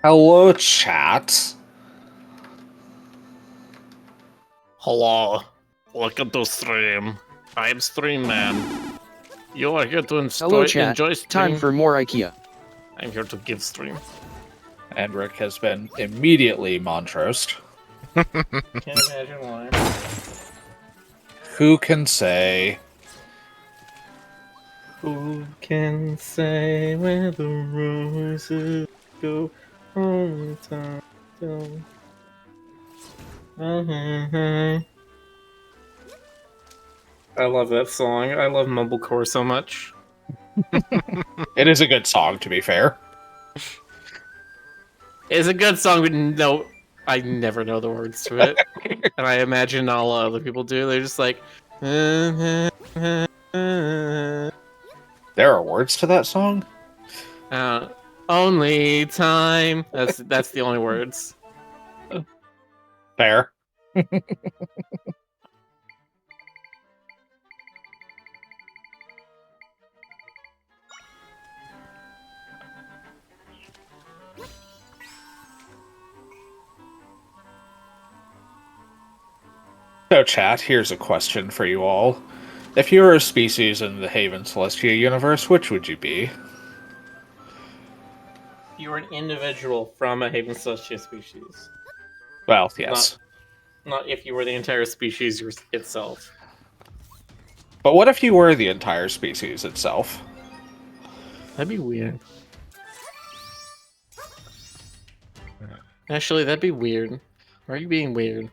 Hello, chat. Hello, welcome to stream. I am Stream Man. You are here to Hello chat, enjoy stream. time for more IKEA. I'm here to give stream. And Rick has been immediately Montrosed. Can't imagine why. Who can say? Who can say where the roses go? Only time will tell. I love that song. I love Mumblecore so much. It is a good song, to be fair. It's a good song, but no, I never know the words to it. And I imagine all other people do. They're just like... There are words to that song? Only time. That's the only words. Fair. So, chat, here's a question for you all. If you were a species in the Haven Celestia universe, which would you be? You're an individual from a Haven Celestia species. Well, yes. Not if you were the entire species itself. But what if you were the entire species itself? That'd be weird. Actually, that'd be weird. Why are you being weird?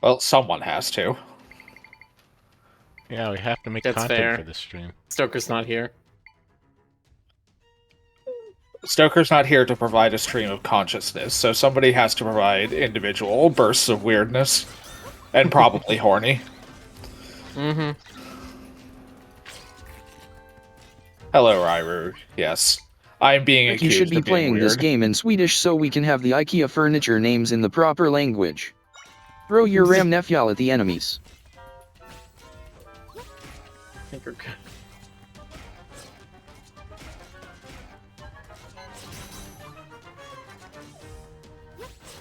Well, someone has to. Yeah, we have to make That's content fair. for this stream. Stoker's not here. Stoker's not here to provide a stream of consciousness, so somebody has to provide individual bursts of weirdness. And probably horny. Mm-hmm. Hello, Ryru. Yes. I'm being accused You should be of being playing weird. this game in Swedish so we can have the IKEA furniture names in the proper language. Throw your ram nefjal at the enemies. I think we're good.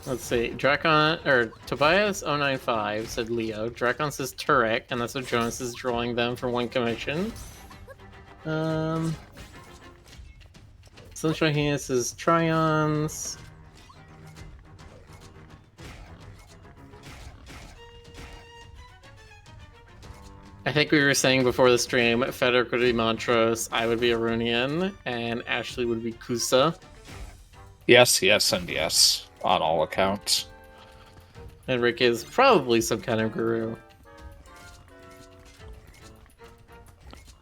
Let's see. Drakon or Tobias095 said Leo. Drakon says Turek, and that's what Jonas is drawing them for one commission. Sunshine here says Tryons. I think we were saying before the stream, Federic would be Montrose, I would be Arunian, and Ashley would be Kusa. Yes, yes, and yes. On all accounts. And Rick is probably some kind of guru.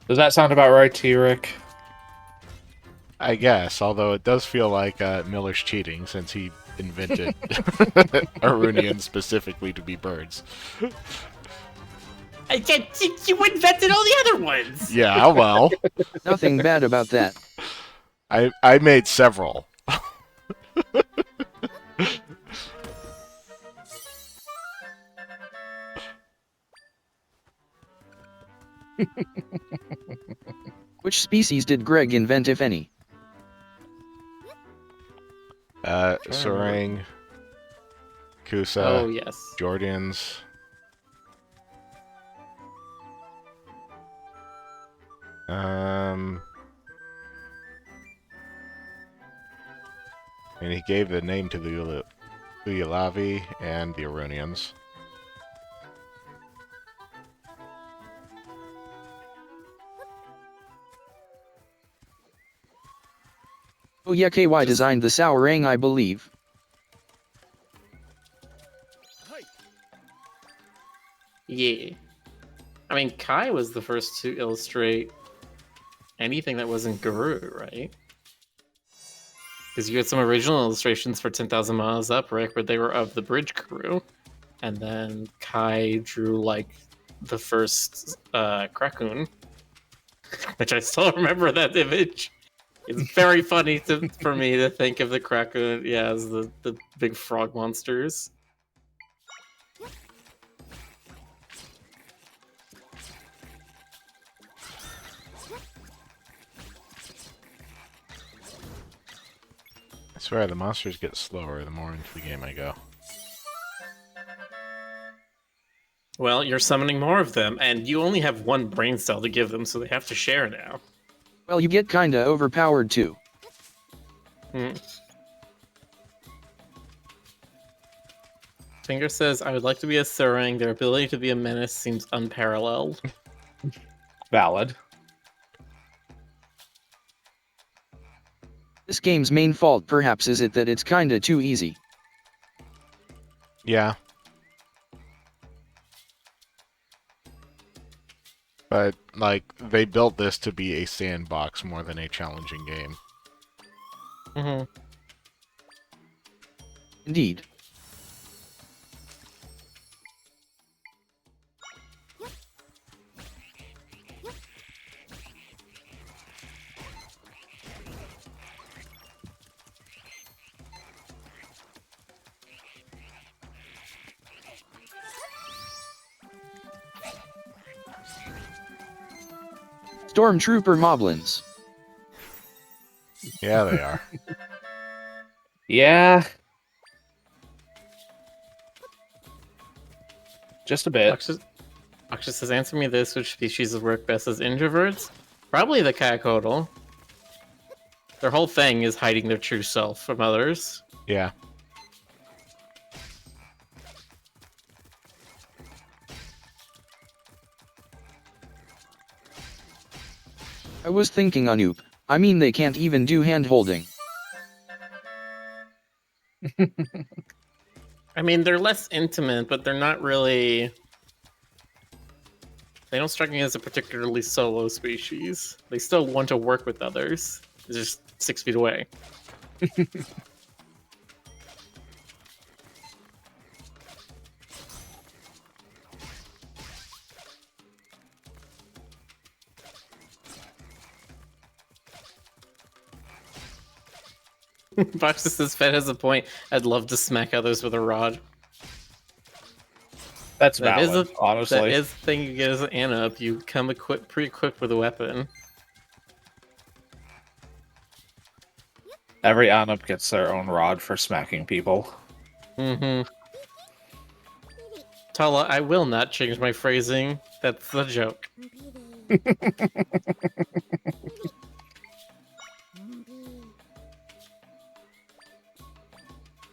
Does that sound about right to you, Rick? I guess, although it does feel like Miller's cheating since he invented Arunian specifically to be birds. I can't think you invented all the other ones! Yeah, well, Nothing bad about that. I made several. Which species did Greg invent, if any? Sorang, Kusa, Oh, yes. Jordan's. And he gave the name to the Uyalavi and the Aronians. Oh yeah, KY designed the Sourang, I believe. Yeah. I mean, Kai was the first to illustrate anything that wasn't Guru, right? Because you had some original illustrations for 10,000 Miles Up, Rick, but they were of the bridge crew. And then Kai drew, like, the first Krakoon, which I still remember that image. It's very funny for me to think of the Krakoon, yeah, as the big frog monsters. swear, the monsters get slower the more into the game I go. Well, you're summoning more of them, and you only have one brain cell to give them, so they have to share now. Well, you get kinda overpowered too. Hmm. Finger says, I would like to be a Surang. Their ability to be a menace seems unparalleled. Valid. This game's main fault perhaps is that it's kinda too easy. Yeah. But, like, they built this to be a sandbox more than a challenging game. Mm-hmm. Indeed. Stormtrooper moblins. Yeah, they are. Yeah. Just a bit. Aksha says, answer me this, which species work best as introverts? Probably the Kakakodal. Their whole thing is hiding their true self from others. Yeah. I was thinking Anoop. I mean they can't even do hand-holding. I mean, they're less intimate, but they're not really... They don't strike me as a particularly solo species. They still want to work with others. They're just 6 feet away. Boxer says Fed has a point. I'd love to smack others with a rod. That's That is valid, honestly. That is the thing you get as an Anup. You come pre-equipped with a weapon. Every Anup gets their own rod for smacking people. Mm-hmm. Tala, I will not change my phrasing. That's the joke.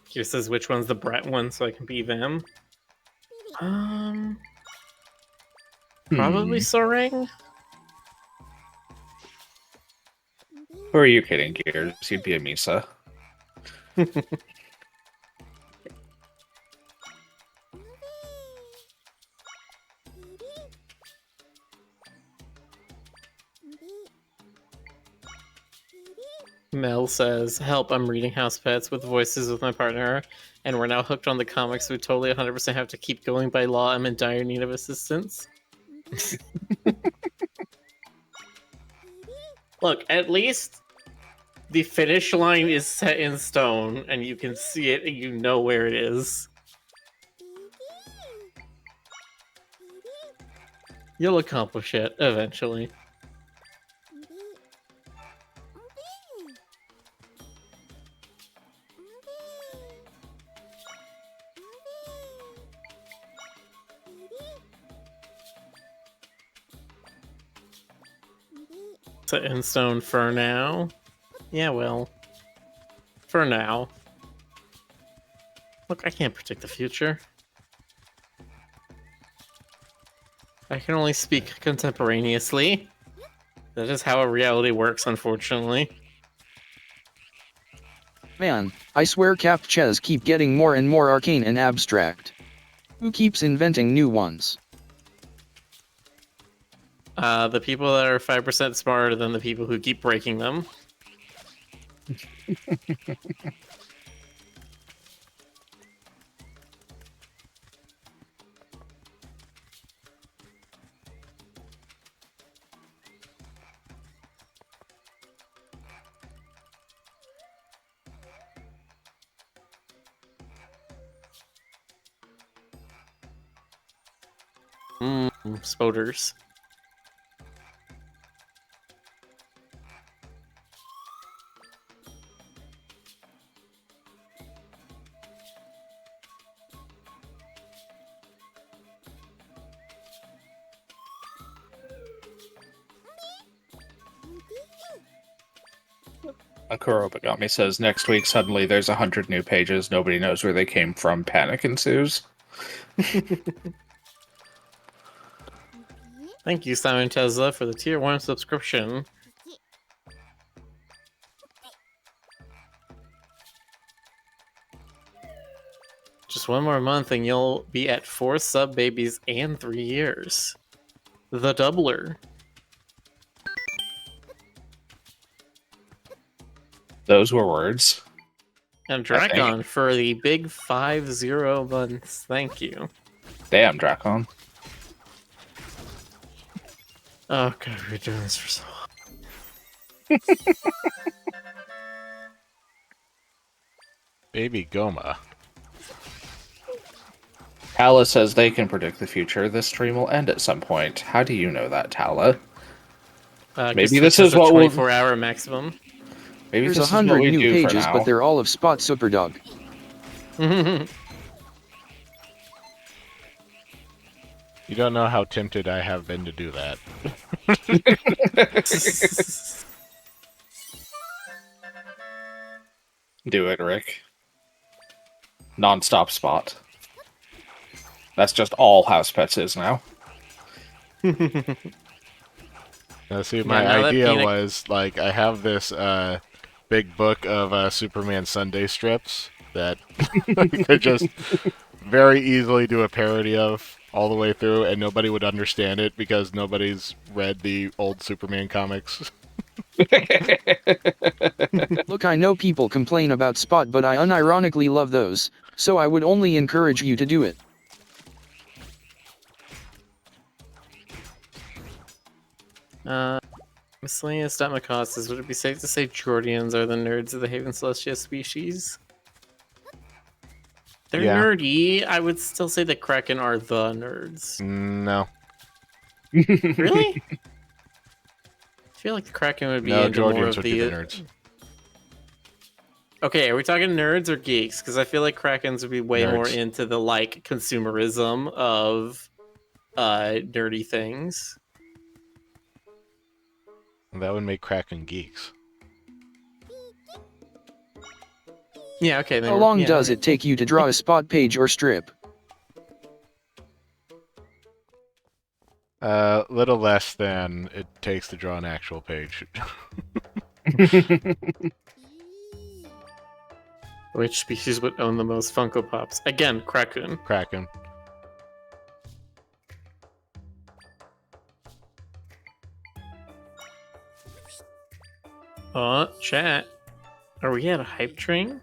Here says which one's the Brett one, so I can be them. Probably Sorang. Who are you kidding, Gears? You'd be a Misa. Mel says, help, I'm reading House Pets with voices with my partner, and we're now hooked on the comics, so we totally 100% have to keep going by law. I'm in dire need of assistance. Look, at least the finish line is set in stone, and you can see it, and you know where it is. You'll accomplish it, eventually. Set in stone for now. Yeah, well. For now. Look, I can't predict the future. I can only speak contemporaneously. That is how a reality works, unfortunately. Man, I swear captchas keep getting more and more arcane and abstract. Who keeps inventing new ones? The people that are 5% smarter than the people who keep breaking them. Spoders. Kurobagami says next week suddenly there's 100 new pages. Nobody knows where they came from. Panic ensues. Thank you, Simon Tesla, for the tier 1 subscription. Just one more month and you'll be at 4 sub babies and 3 years. The doubler. Those were words. And Dracon for the big 5-0 months. Thank you. Damn, Dracon. Oh god, we've been doing this for so long. Baby Goma. Tala says they can predict the future. This stream will end at some point. How do you know that, Tala? Maybe this is what 24-hour maximum. Maybe There's this is what 100 we new do for pages, now. but they're all of Spot Superdog. You don't know how tempted I have been to do that. Do it, Rick. Non-stop Spot. That's just all House Pets is now. Now, see, my now that idea Peanut- was, like, I have this big book of Superman Sunday strips that I could just very easily do a parody of all the way through, and nobody would understand it because nobody's read the old Superman comics. Look, I know people complain about Spot, but I unironically love those, so I would only encourage you to do it. Miscellaneous Democauses, would it be safe to say Jordians are the nerds of the Haven Celestia species? They're Yeah. nerdy. I would still say the Kraken are the nerds. No. Really? I feel like the Kraken would be No, into more Jordians of would be the nerds. Okay, are we talking nerds or geeks? Because I feel like Krakens would be way more Nerds. into the like consumerism of nerdy things. That would make Kraken geeks. Yeah, okay. How long does it take you to draw a Spot page or strip? Little less than it takes to draw an actual page. Which species would own the most Funko Pops? Again, Kraken. Kraken. Chat. Are we at a hype train?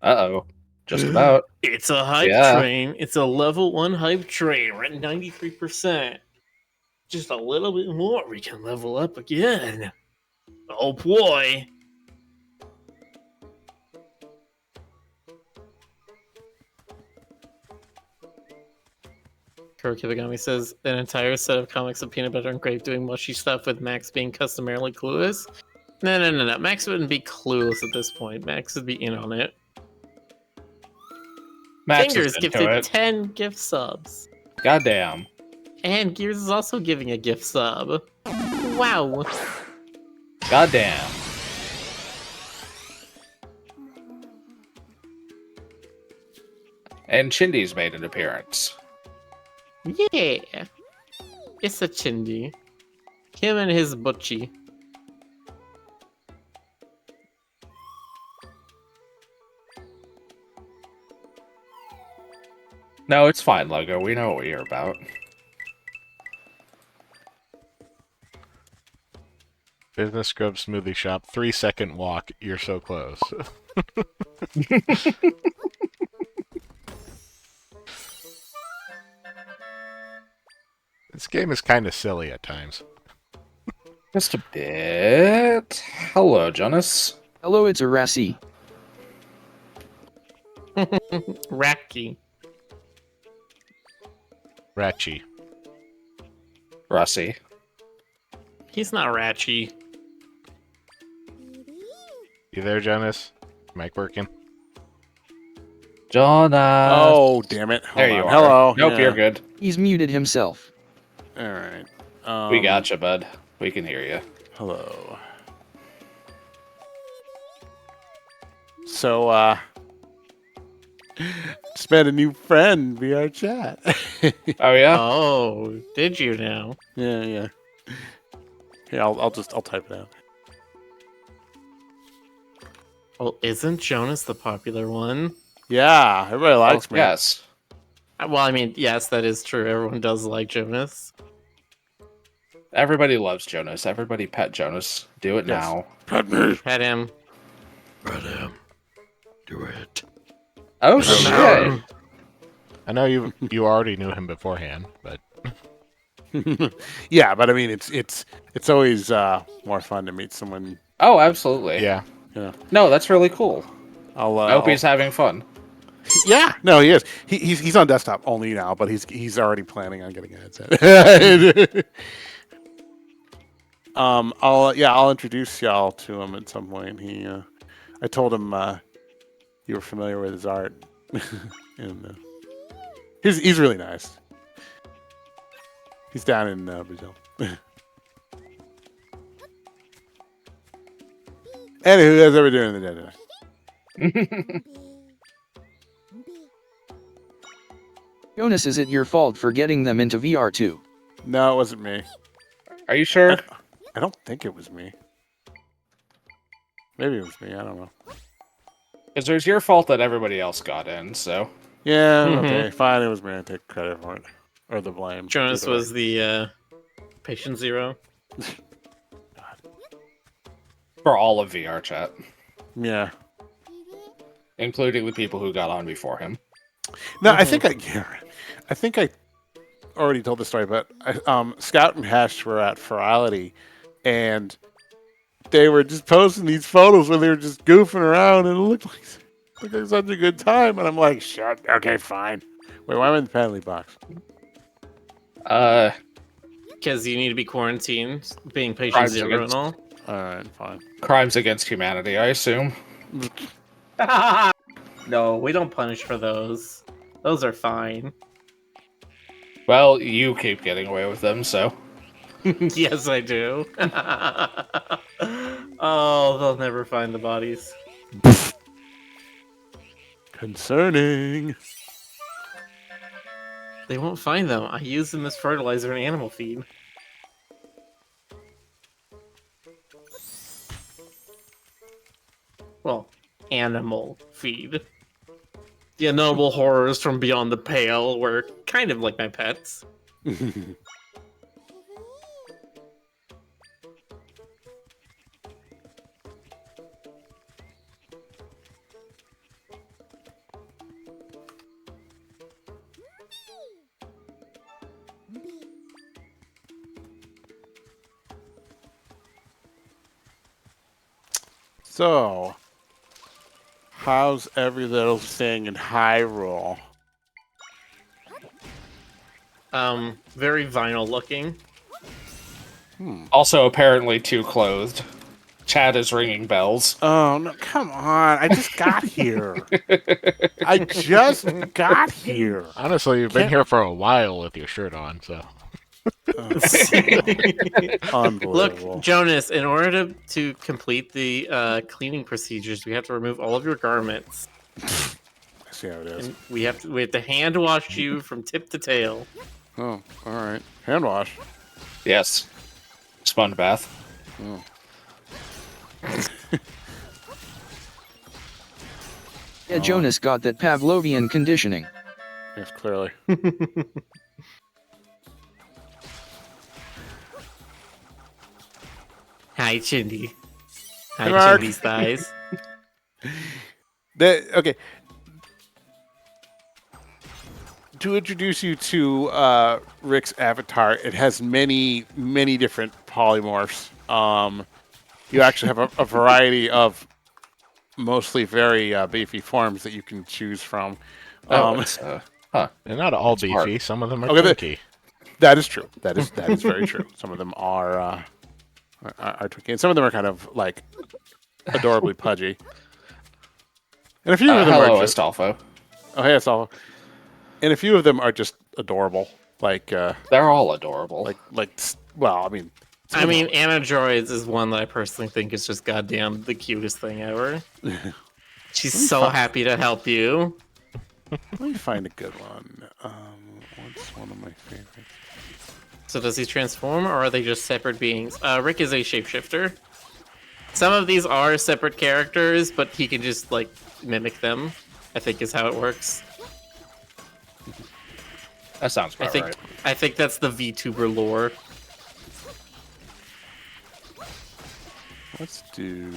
Uh-oh. Just about. It's a hype train. It's a level 1 hype train. We're at 93%. Just a little bit more. We can level up again. Oh boy. Kuro Kibagami says an entire set of comics of Peanut Butter and Grape doing mushy stuff with Max being customarily clueless. No. Max wouldn't be clueless at this point. Max would be in on it. Max Fingers is into gifted it. 10 gift subs. Goddamn. And Gears is also giving a gift sub. Wow. Goddamn. And Chindy's made an appearance. Yeah. It's a Chindy. Him and his butchie. No, it's fine, Logo. We know what you're about. Business Scrub Smoothie Shop, 3-second walk. You're so close. This game is kind of silly at times. Just a bit. Hello, Jonas. Hello, it's Arasi. Racky. Ratchy. Russie. He's not Ratchy. You there, Jonas? Mic working? Jonas. Oh, damn it. Hold there on. you are. Hello. Nope, Yeah. you're good. He's muted himself. All right. We gotcha, bud. We can hear you. Hello. So, just met a new friend via chat. Oh yeah. Oh, did you now? Yeah. Yeah, I'll type it out. Well, isn't Jonas the popular one? Yeah, everybody likes me. Yes. Well, I mean, yes, that is true. Everyone does like Jonas. Everybody loves Jonas. Everybody pet Jonas. Do it Yes. now. Pet me. Pet him. Pet him. Do it. Oh No. shit. I know you already knew him beforehand, but Yeah, but I mean, it's always more fun to meet someone. Oh, absolutely. yeah. No, that's really cool. I hope he's I'll- having fun. Yeah, no, he is. He's on desktop only now, but he's already planning on getting a headset. I'll introduce y'all to him at some point. I told him you were familiar with his art, and he's really nice. He's down in Brazil. Anywho, how's everyone doing in the day tonight? Jonas, is it your fault for getting them into VR too? No, it wasn't me. Are you sure? I don't think it was me. Maybe it was me. I don't know. Because there's your fault that everybody else got in, so. Yeah, Mhm. okay, fine. It was me. I take credit for it, or the blame. Jonas Either way. was the patient zero. For all of VR chat. Yeah. Including the people who got on before him. No, I think I already told the story, but Scout and Hash were at Ferality, and they were just posting these photos where they were just goofing around, and it looked like such a good time. And I'm like, shut. Okay, fine. Wait, why am I in the penalty box? Because you need to be quarantined, being patient Crimes zero and against- all. All right, fine. Crimes against humanity, I assume. No, we don't punish for those. Those are fine. Well, you keep getting away with them, so. Yes, I do. Oh, they'll never find the bodies. Concerning. They won't find them. I use them as fertilizer and animal feed. Well, animal feed. The noble horrors from beyond the pale were kind of like my pets. So, how's every little thing in Hyrule? Very vinyl looking. Also, apparently too clothed. Chad is ringing bells. Oh, no, come on. I just got here. I just got here. Honestly, you've been here for a while with your shirt on, so. Unbelievable. Look, Jonas, in order to complete the cleaning procedures, we have to remove all of your garments. I see how it is. And we have to hand wash you from tip to tail. Oh, all right. Hand wash. Yes. Sponge bath. Oh. Yeah, Jonas got that Pavlovian conditioning. Yes, clearly. Hi, Chindy. Hi, Hey, Mark. Chindy's thighs. Okay. To introduce you to Rick's avatar, it has many, many different polymorphs. You actually have a variety of mostly very beefy forms that you can choose from. It's, They're not all Smart. beefy. Some of them are Okay, twinky. That is true. That is very true. Some of them are tricky, and some of them are kind of like adorably pudgy. And a few of them hello, are just, Astolfo. oh hey, Astolfo. And a few of them are just adorable, like They're all adorable. well, I mean, I mean, Anadroids is one that I personally think is just goddamn the cutest thing ever. She's Let me so find- happy to help you. Let me find a good one. What's one of my favorites? So does he transform, or are they just separate beings? Rick is a shapeshifter. Some of these are separate characters, but he can just, like, mimic them, I think is how it works. That sounds about right. I think that's the VTuber lore. Let's do.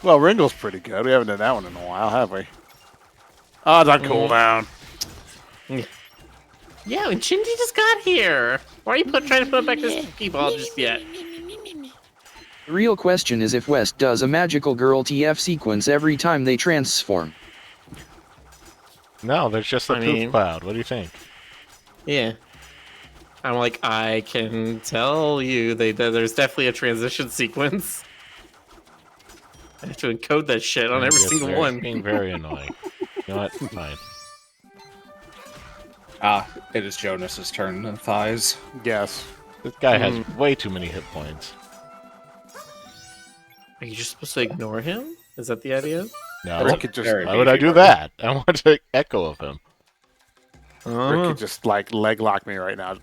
Well, Ringle's pretty good. We haven't done that one in a while, have we? Oh, it's on cooldown. Yeah, and Shinji just got here. Why are you trying to put back this Pokeball just yet? The real question is if West does a magical girl TF sequence every time they transform. No, there's just a poop cloud. What do you think? Yeah. I'm like, I can tell you there's definitely a transition sequence. I have to encode that shit on every single one. Very annoying. You know what? Fine. It is Jonas's turn in thighs. Yes. This guy has way too many hit points. Are you just supposed to ignore him? Is that the idea? No. Rick could just. Why would I do that? I want to echo of him. Rick could just like leg lock me right now.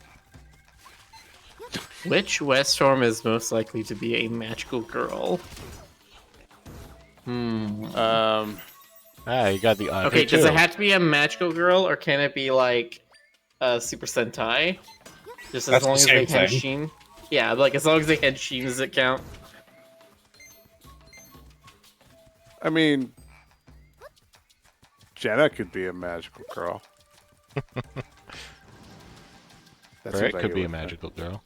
Which Weststorm is most likely to be a magical girl? You got the Okay, does it have to be a magical girl, or can it be like a Super Sentai? Just as long as they Henshin. Yeah, like as long as they Henshin, does it count? I mean, Jenna could be a magical girl. Barrett could be a magical girl.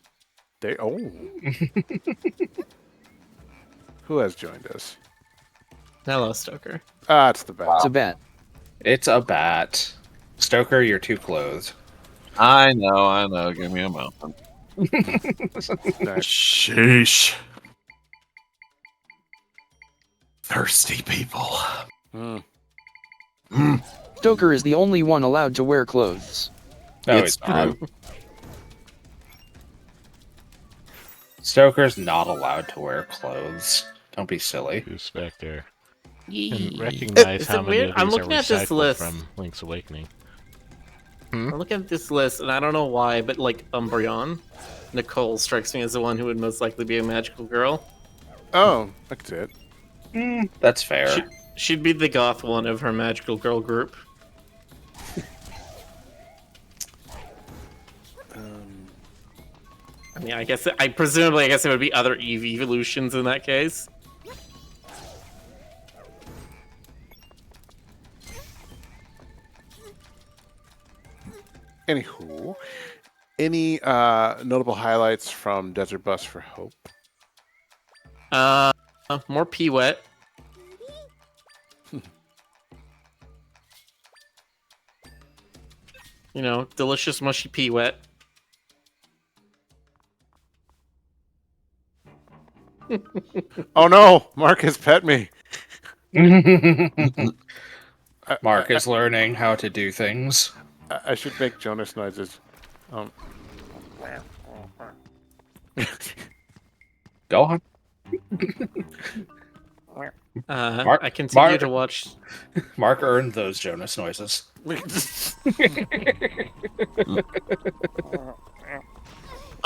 Who has joined us? Hello, Stoker. It's the bat. It's a bat. It's a bat. Stoker, you're too clothed. I know. Give me a moment. Sheesh. Thirsty people. Stoker is the only one allowed to wear clothes. No, It's it's not. true. Stoker's not allowed to wear clothes. Don't be silly. Who's Spectre? And recognize Is how it many weird? of I'm these are looking at this recycled list. from Link's Awakening. I'm looking at this list, and I don't know why, but like Umbreon, Nicole strikes me as the one who would most likely be a magical girl. Oh, I could see it. That's fair. She'd be the goth one of her magical girl group. I mean, I guess presumably it would be other Eve evolutions in that case. Anywho, any notable highlights from Desert Bus for Hope? More P-Wet. You know, delicious mushy P-Wet. Oh no, Marcus pet me. Mark is learning how to do things. I should make Jonas noises. Go on. I continue to watch. Mark earned those Jonas noises.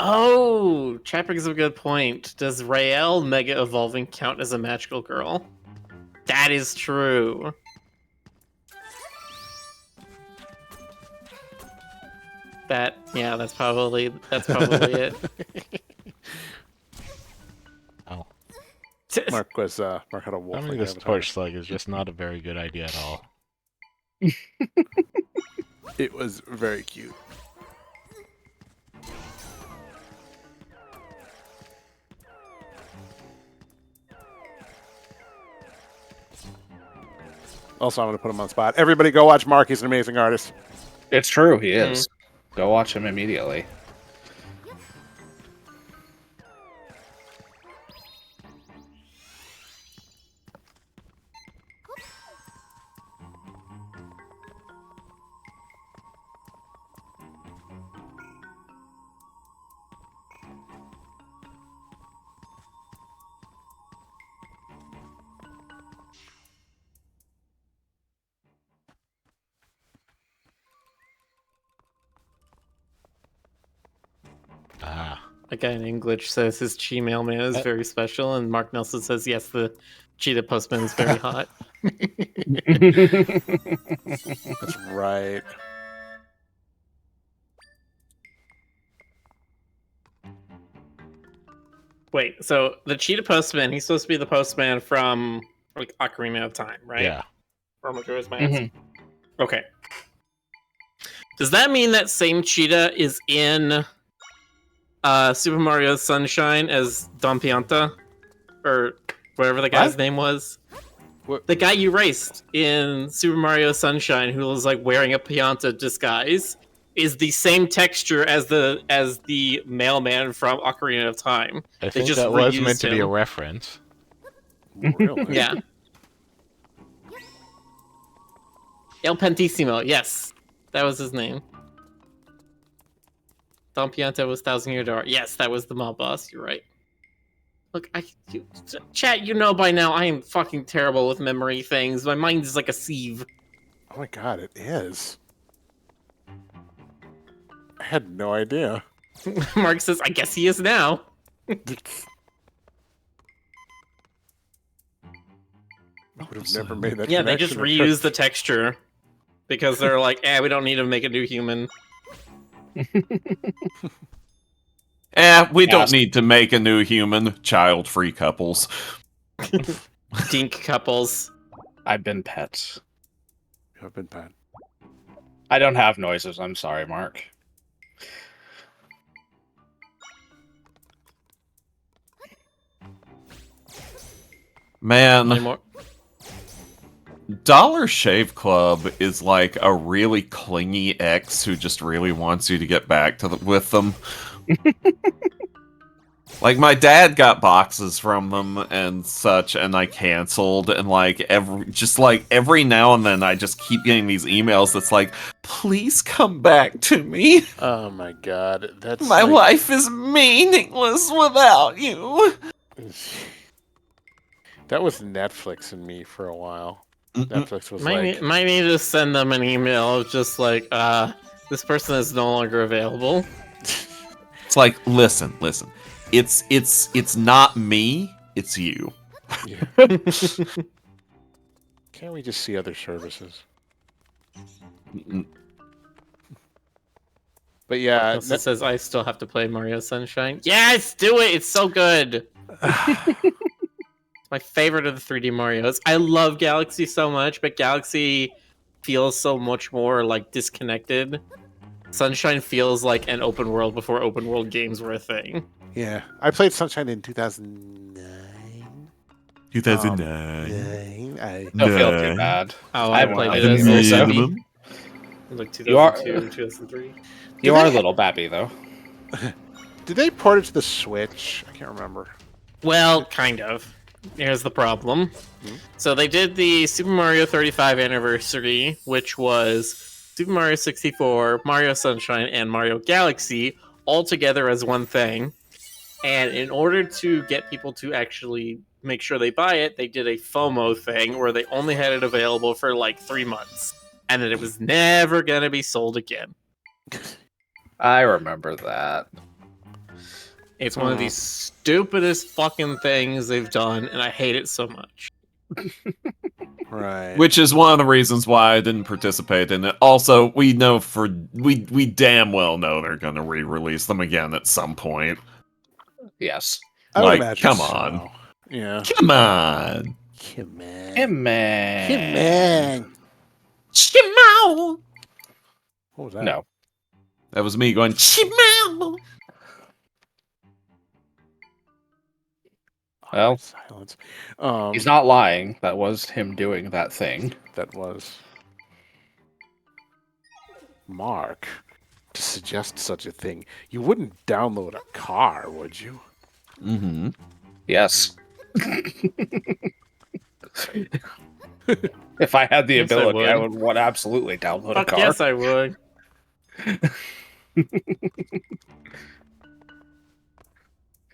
Oh, chat brings up a good point. Does Rael Mega Evolving count as a magical girl? That is true. That's probably it. Oh. Mark had a wolf. I mean, this torch slug is just not a very good idea at all. It was very cute. Also, I'm going to put him on spot. Everybody go watch Mark. He's an amazing artist. It's true, he is. Go watch him immediately. A guy in English says his Chi mailman is very special, and Mark Nelson says yes, the cheetah postman is very hot. That's right. Wait, so the cheetah postman, he's supposed to be the postman from like Ocarina of Time, right? Yeah. Or Majora's Mask. Okay. Does that mean that same cheetah is in Super Mario Sunshine as Don Pianta? Or whatever the guy's name was? What? The guy you raced in Super Mario Sunshine who was like wearing a Pianta disguise is the same texture as the mailman from Ocarina of Time. I They think just that was reused meant to be a him. reference. Really? Yeah. El Pentissimo, yes. That was his name. Don Pianta was Thousand Year Door. Yes, that was the mob boss, you're right. Look, chat, you know by now I am fucking terrible with memory things. My mind is like a sieve. Oh my god, it is. I had no idea. Mark says, I guess he is now. I would have never made that Yeah, they just connection. reuse the texture. Because they're like, we don't need to make a new human. We don't Yes. need to make a new human. Child-free couples. Dink couples. I've been pets. I've been bad. I don't have noises. I'm sorry, Mark. Any Man, more? Dollar Shave Club is like a really clingy ex who just really wants you to get back with them. Like, my dad got boxes from them and such, and I canceled, and like every now and then I just keep getting these emails that's like, please come back to me. Oh my god, that's My like- life is meaningless without you. That was Netflix and me for a while. Netflix was like, Might need to send them an email of just like, this person is no longer available. It's like, listen. It's not me, it's you. yeah. Can't we just see other services? But yeah, It says I still have to play Mario Sunshine. Yes, do it! It's so good! It's my favorite of the 3D Marios. I love Galaxy so much, but Galaxy feels so much more like disconnected. Sunshine feels like an open world before open world games were a thing. yeah, I played Sunshine in 2009. 2009. Don't feel too bad. Oh, I I won't played have it as a any baby. minimum. Like You are- 2002, 2003. You are a little babby, though. Did they port it to the Switch? I can't remember. Well, kind of. Here's the problem. So they did the Super Mario 35 anniversary, which was Super Mario 64, Mario Sunshine, and Mario Galaxy all together as one thing. And in order to get people to actually make sure they buy it, they did a FOMO thing where they only had it available for like 3 months. And then it was never going to be sold again. I remember that. It's one of the stupidest fucking things they've done, and I hate it so much. Right. Which is one of the reasons why I didn't participate in it. Also, we damn well know they're gonna re-release them again at some point. Yes. I would like, imagine come so. on. Yeah. Come on. Come on. Come on. Come on. Chimao. What was that? No. That was me going, Chimao. Well, Silence. he's not lying. That was him doing that thing. That was Mark. To suggest such a thing, you wouldn't download a car, would you? Mm-hmm. Yes. If I had the Yes, I ability, I would. would absolutely download a Fuck car. yes, I would.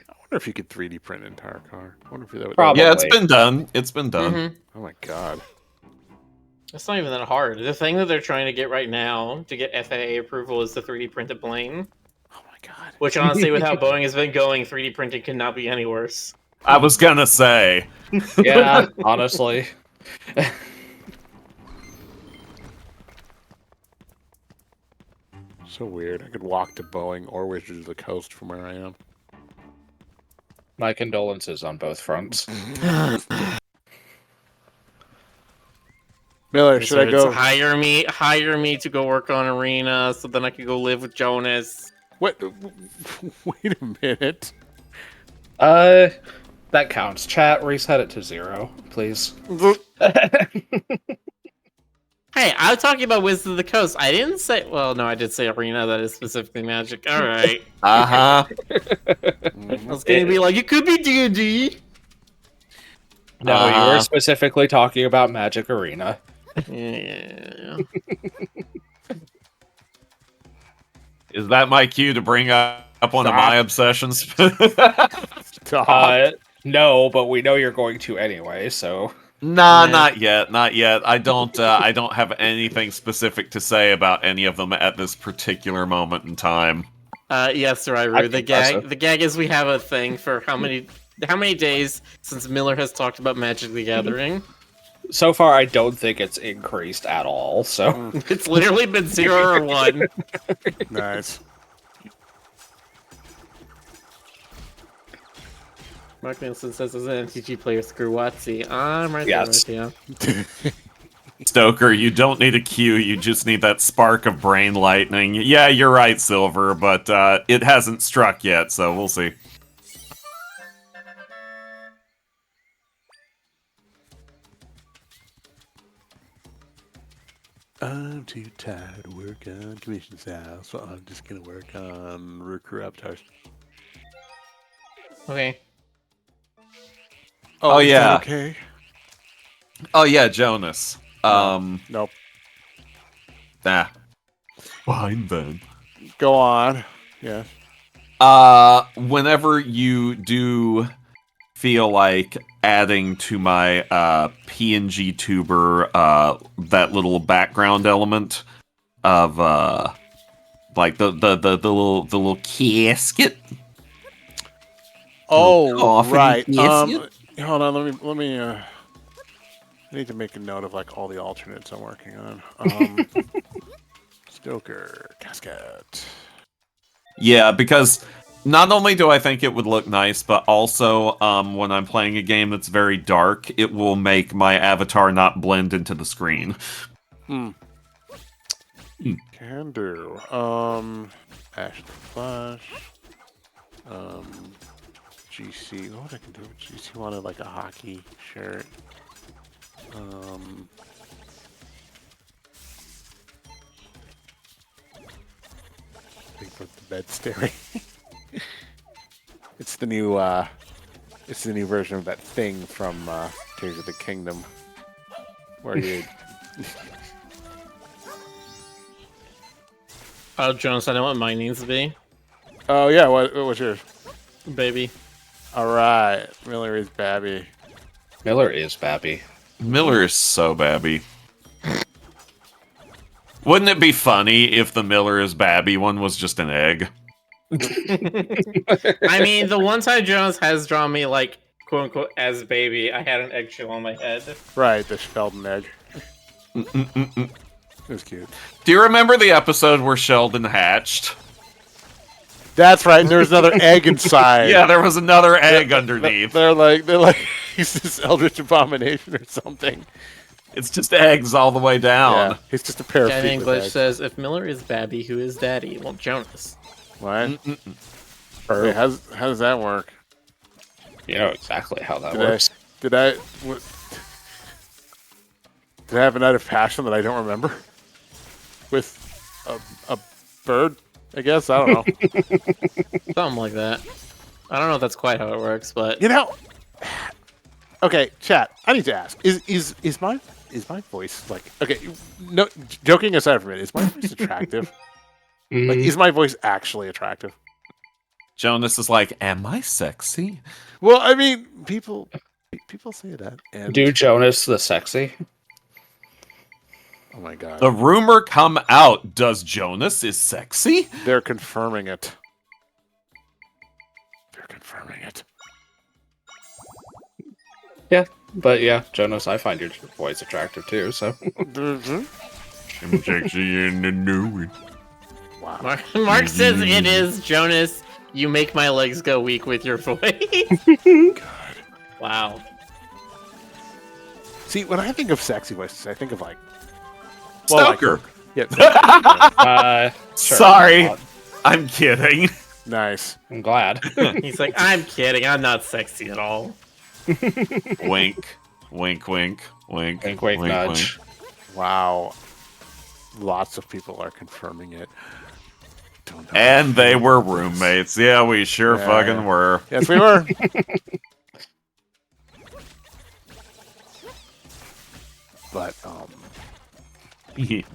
I wonder if you could 3D print an entire car. I wonder if that would. Probably. Yeah, it's been done. It's been done. Mhm. Oh my god. It's not even that hard. The thing that they're trying to get right now to get FAA approval is the 3D printed plane. Oh my god. Which honestly, with how Boeing has been going, 3D printing could not be any worse. I was gonna say. Yeah, honestly. So weird. I could walk to Boeing or Wizards of the Coast from where I am. My condolences on both fronts. Miller, should I go? Hire me to go work on Arena, so then I could go live with Jonas. What? Wait a minute. That counts. Chat, reset it to 0, please. Hey, I was talking about Wizards of the Coast. I didn't say. Well, no, I did say Arena. That is specifically Magic. All right. Uh-huh. I was gonna be like, it could be D&D. No, you were specifically talking about Magic Arena. Yeah. Is that my cue to bring up one of Stop. my obsessions? No, but we know you're going to anyway, so... Nah, not yet. Not yet. I don't have anything specific to say about any of them at this particular moment in time. Yes, Ryru. The gag is we have a thing for how many days since Miller has talked about Magic the Gathering. So far, I don't think it's increased at all, so... It's literally been 0 or 1. Nice. Mark Nielsen says, as an MTG player, screw Watsy. I'm right Yes. there with you. Stoker, you don't need a cue, you just need that spark of brain lightning. Yeah, you're right, Silver, but it hasn't struck yet, so we'll see. I'm too tired to work on commission style, so I'm just gonna work on recruit avatars. Okay. Oh, is that yeah. okay. Oh yeah, Jonas. Nope. Nah. Fine then. Go on. Yeah. Whenever you do feel like adding to my PNG tuber that little background element of like the little casket. Oh, Coffin right. casket? Hold on. Let me. I need to make a note of like all the alternates I'm working on. Stoker casket. Yeah, because not only do I think it would look nice, but also when I'm playing a game that's very dark, it will make my avatar not blend into the screen. Can do. Ash the Flash. GC. What I can do with GC? Wanted like a hockey shirt. Bigfoot the bed staring. It's the new version of that thing from Tears of the Kingdom, where you. Oh, Jonas, I know what mine needs to be. Oh yeah, what was yours? Baby. All right, Miller is Babby. Miller is Babby. Miller is so babby. Wouldn't it be funny if the Miller is Babby one was just an egg? I mean, the one time Jonas has drawn me, like, quote-unquote, as baby, I had an eggshell on my head. Right, the Sheldon egg. It was cute. Do you remember the episode where Sheldon hatched? That's right. And there was another egg inside. Yeah, there was another egg underneath. They're like he's this eldritch abomination or something. It's just eggs all the way down. Yeah, he's just a pair of Guy feet named with Glitch eggs. says, if Miller is Babby, who is Daddy? Well, Jonas. What? Wait, how does that work? You know exactly how that Did works. Did I have a night of passion that I don't remember? With a bird, I guess? I don't know. Something like that. I don't know if that's quite how it works, but... You know... Okay, chat, I need to ask. Is my voice, like... Okay, no, joking aside from it, is my voice attractive? Like, is my voice actually attractive? Jonas is like, am I sexy? Well, I mean, people say that. And, Do Jonas the sexy? oh my god. The rumor come out, does Jonas is sexy? They're confirming it. They're confirming it. Yeah, but yeah, Jonas, I find your voice attractive too. So Mm-hmm. I'm sexy and I know it. Wow. Mark says it is, Jonas. You make my legs go weak with your voice. God. Wow. See, when I think of sexy voices, I think of like... well, like- Stoker. yeah. sure, Sorry. I'm kidding. Nice. I'm glad. He's like, I'm kidding. I'm not sexy at all. Wink. Wink, wink, wink. Wink, wink, nudge. Wow. Lots of people are confirming it. Don't know. And they were roommates. Yeah, we sure Yeah. fucking were. Yes, we were.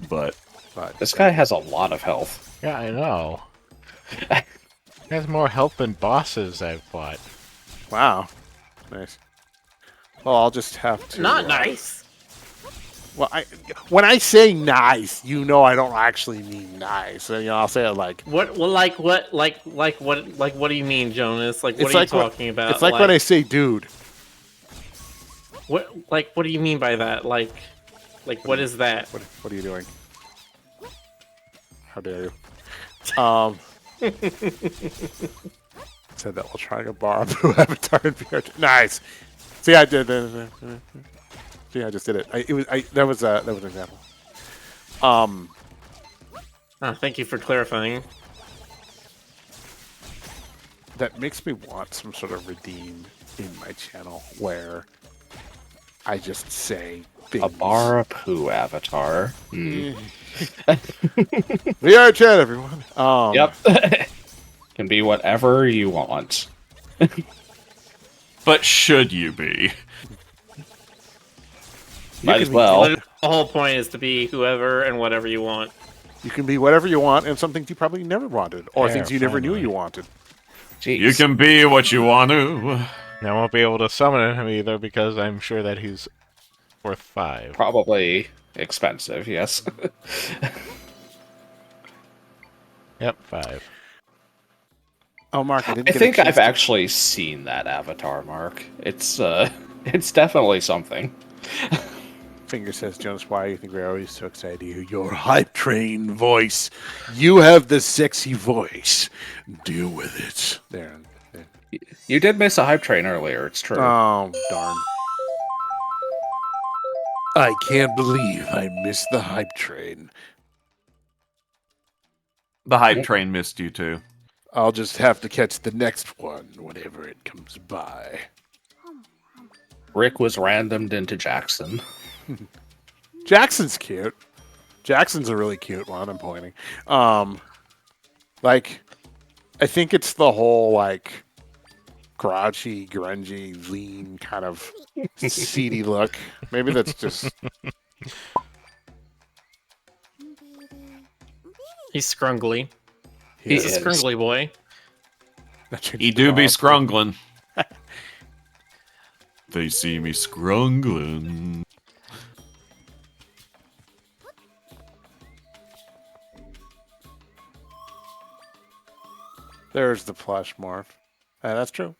But but This guy has a lot of health. Yeah, I know. He has more health than bosses I've fought. wow, nice. Well, I'll just have to. Not nice. Well, when I say nice, you know I don't actually mean nice. And, I'll say it like What? Well, what do you mean, Jonas? Like, what It's are like you what- talking about? it's like when I say dude. What? Like, what do you mean by that? Like, what is that? What are you doing? How dare you? Said that while trying to borrow Blue Avatar and VR. Nice. See, I did. See, I just did it. That was an example. Oh, thank you for clarifying. That makes me want some sort of redeem in my channel where I just say things. A Barapu avatar. Hmm. VR chat, everyone. Yep. Can be whatever you want. but should you be? Might as can be well. Literally, the whole point is to be whoever and whatever you want. You can be whatever you want and some things you probably never wanted, or Yeah, things you never knew finally. you wanted. Jeez. You can be what you want to. And I won't be able to summon him either because I'm sure that he's worth 5. Probably expensive, yes. Yep, 5. Oh, Mark, I didn't I get a think chance I've to- actually seen that avatar, Mark. It's it's definitely something. Finger says, Jonas, why do you think we're always so excited to hear your hype train voice? You have the sexy voice. Deal with it. There. You did miss a hype train earlier, it's true. Oh, darn. I can't believe I missed the hype train. The hype train missed you too. I'll just have to catch the next one whenever it comes by. Rick was randomed into Jackson. Jackson's cute. Jackson's a really cute one, I'm pointing. Like, I think it's the whole, like, grouchy, grungy, lean, kind of seedy look. Maybe that's just... He's scrungly. He He's is. a scrungly boy. He do be scrungling. They see me scrungling. There's the plush morph. That's true.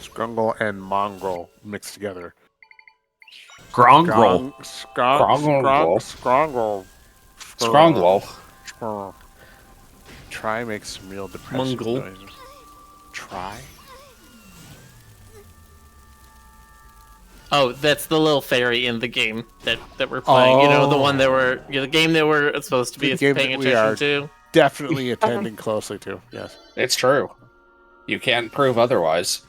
Scrungle and mongrel mixed together. Grongrel. Scrungle. Scrongwell. Try makes some real depressive Mungle. noises. Try? Oh, that's the little fairy in the game that we're playing. You know, the one that the game that we're supposed to be The game paying that we are- attention to. Definitely attending closely to. Yes. It's true. You can't prove otherwise.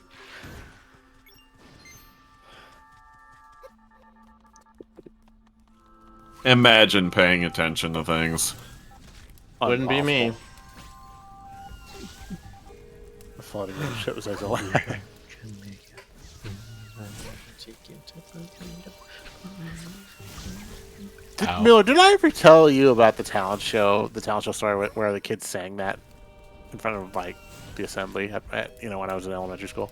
Imagine paying attention to things. Wouldn't be me. Unlawful. The floating shit was like Miller, did I ever tell you about the talent show story where the kids sang that in front of like the assembly at when I was in elementary school?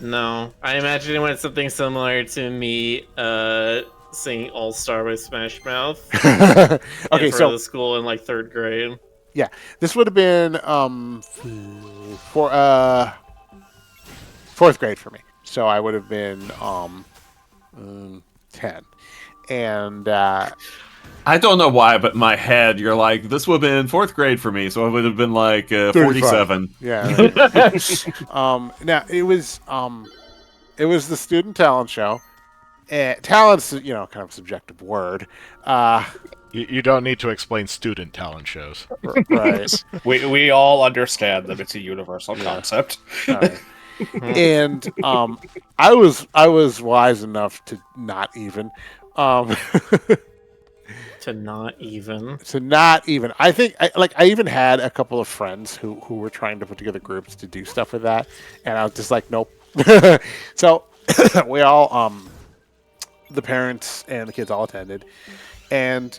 No, I imagine it went something similar to me singing All Star by Smash Mouth. Okay, for so the school in like 3rd grade. yeah, this would have been for 4th grade for me. So I would have been 10, and I don't know why, but in my head, you're like, this would have been 4th grade for me, so I would have been like 47. Yeah. Now it was the student talent show. Talent's kind of a subjective word. You don't need to explain student talent shows. Right. We all understand that it's a universal concept. Right. And I was wise enough to not even. To not even. I think I even had a couple of friends who were trying to put together groups to do stuff with that, and I was just like, nope. So we all the parents and the kids all attended, and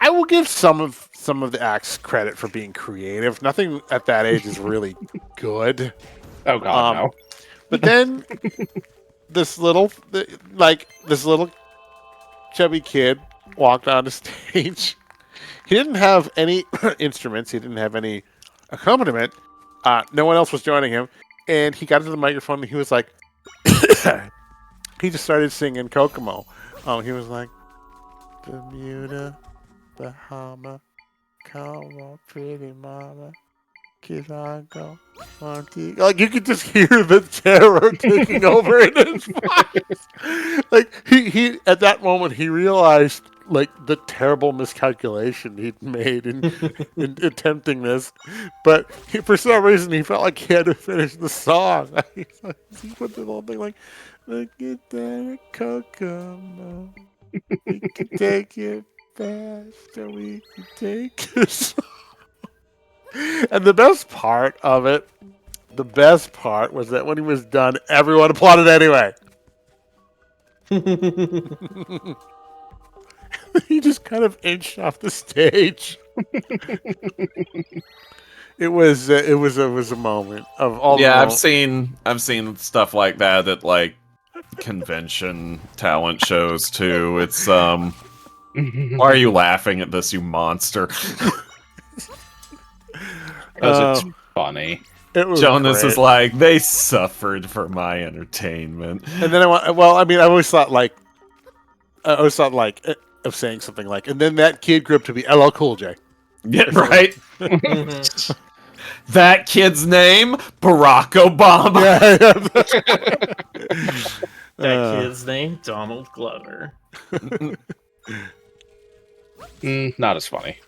I will give some of the acts credit for being creative. Nothing at that age is really good. Oh god, no. But then this little chubby kid walked on the stage. He didn't have any instruments. He didn't have any accompaniment. No one else was joining him. And he got to the microphone and he was like, he just started singing Kokomo. He was like, Bermuda, Bahama, come on, pretty mama. Kiss on go. Like you could just hear the terror taking over in his voice. Like he at that moment he realized like the terrible miscalculation he'd made in attempting this, but for some reason he felt like he had to finish the song. He put the whole thing like, look at that Kokomo. We can take it fast, or we can take this. And the best part was that when he was done, everyone applauded anyway. He just kind of inched off the stage. It was a moment of all. Yeah, I've seen stuff like that at like convention talent shows too. It's why are you laughing at this, you monster? Because it's funny. It was Jonas great. is like, they suffered for my entertainment. And then I always thought of saying something like, and then that kid grew up to be LL Cool J. Yeah, right. That kid's name, Barack Obama. That kid's name, Donald Glover. Not as funny.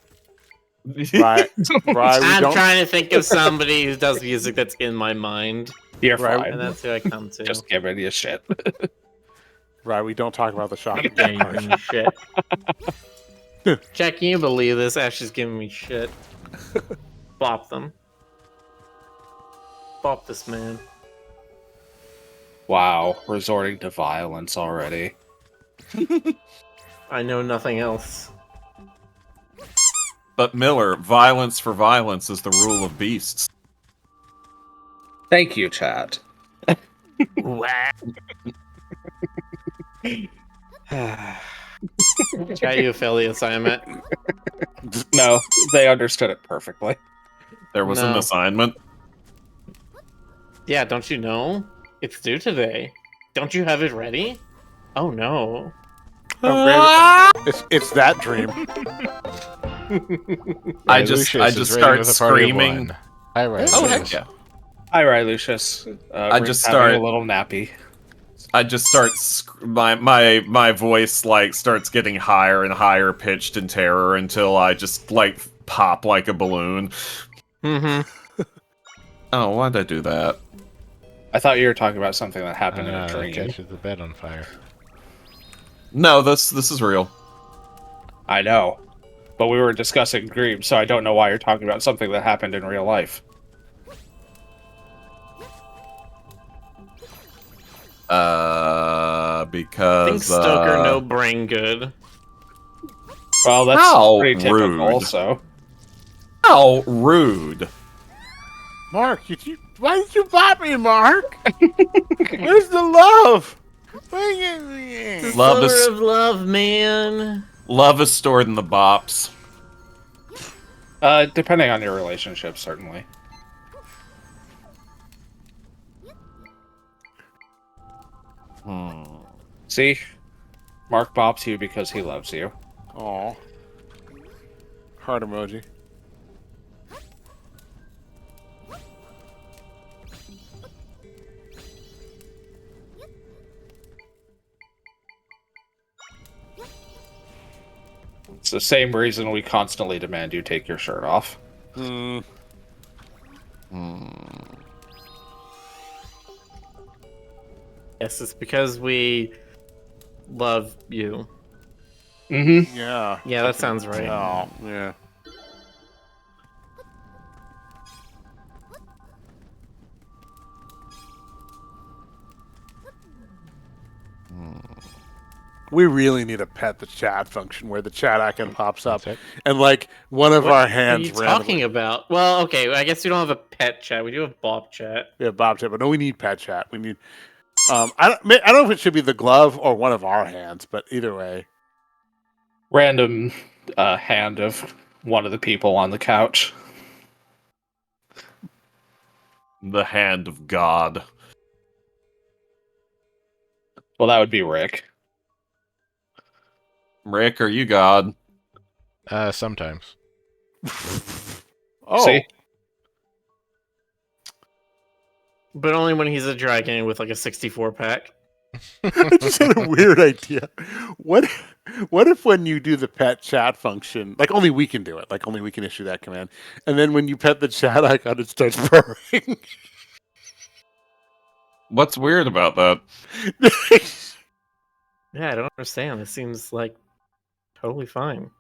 Right. I'm trying to think of somebody who does music that's in my mind, You're Right. fine. and that's who I come to. Just give it a shit. Right, we don't talk about the shocking Giving part. me shit. Jack, can you believe this? Ashley's giving me shit. Bop them. Bop this man. Wow, resorting to violence already. I know nothing else. But Miller, violence for violence is the rule of beasts. Thank you, Chad. Try you fail the assignment. No, they understood it perfectly. There was an No. assignment. Yeah, don't you know? It's due today. Don't you have it ready? Oh no. It's that dream. I just start screaming. Hi, right. Oh heck yeah! Hi, Ray Lucius. I Rick's just having start- a little nappy. I just start my voice like starts getting higher and higher pitched in terror until I just like pop like a balloon. Mm-hmm. Oh, why'd I do that? I thought you were talking about something that happened in a That dream. catches the bed on fire. No, this is real. I know. But we were discussing dreams, so I don't know why you're talking about something that happened in real life. Because Think Stoker, no brain good. Well, that's How pretty typical, rude. so. How rude. Mark, why did you bop me, Mark? Where's the love? The Love summer is- of love, man. Love is stored in the bops. Depending on your relationship, certainly. See? Mark bops you because he loves you. Aw. Heart emoji. It's the same reason we constantly demand you take your shirt off. Yes, it's because we love you. Mm-hmm. Yeah. Yeah, that sounds right. Oh, yeah. We really need a pet the chat function where the chat icon pops up That's it. and like one of What our are hands you talking about? Well, okay, I guess we don't have a pet chat. We do have Bob chat. Yeah, Bob chat, but no, we need pet chat. We need. I don't know if it should be the glove or one of our hands, but either way. Random hand of one of the people on the couch. The hand of God. Well, that would be Rick. Rick, are you God? Sometimes. Oh, See? But only when he's a dragon with like a 64 pack. I just had a weird idea. What if when you do the pet chat function, like only we can do it, like only we can issue that command, and then when you pet the chat icon, it starts purring. What's weird about that? Yeah, I don't understand. It seems like totally fine.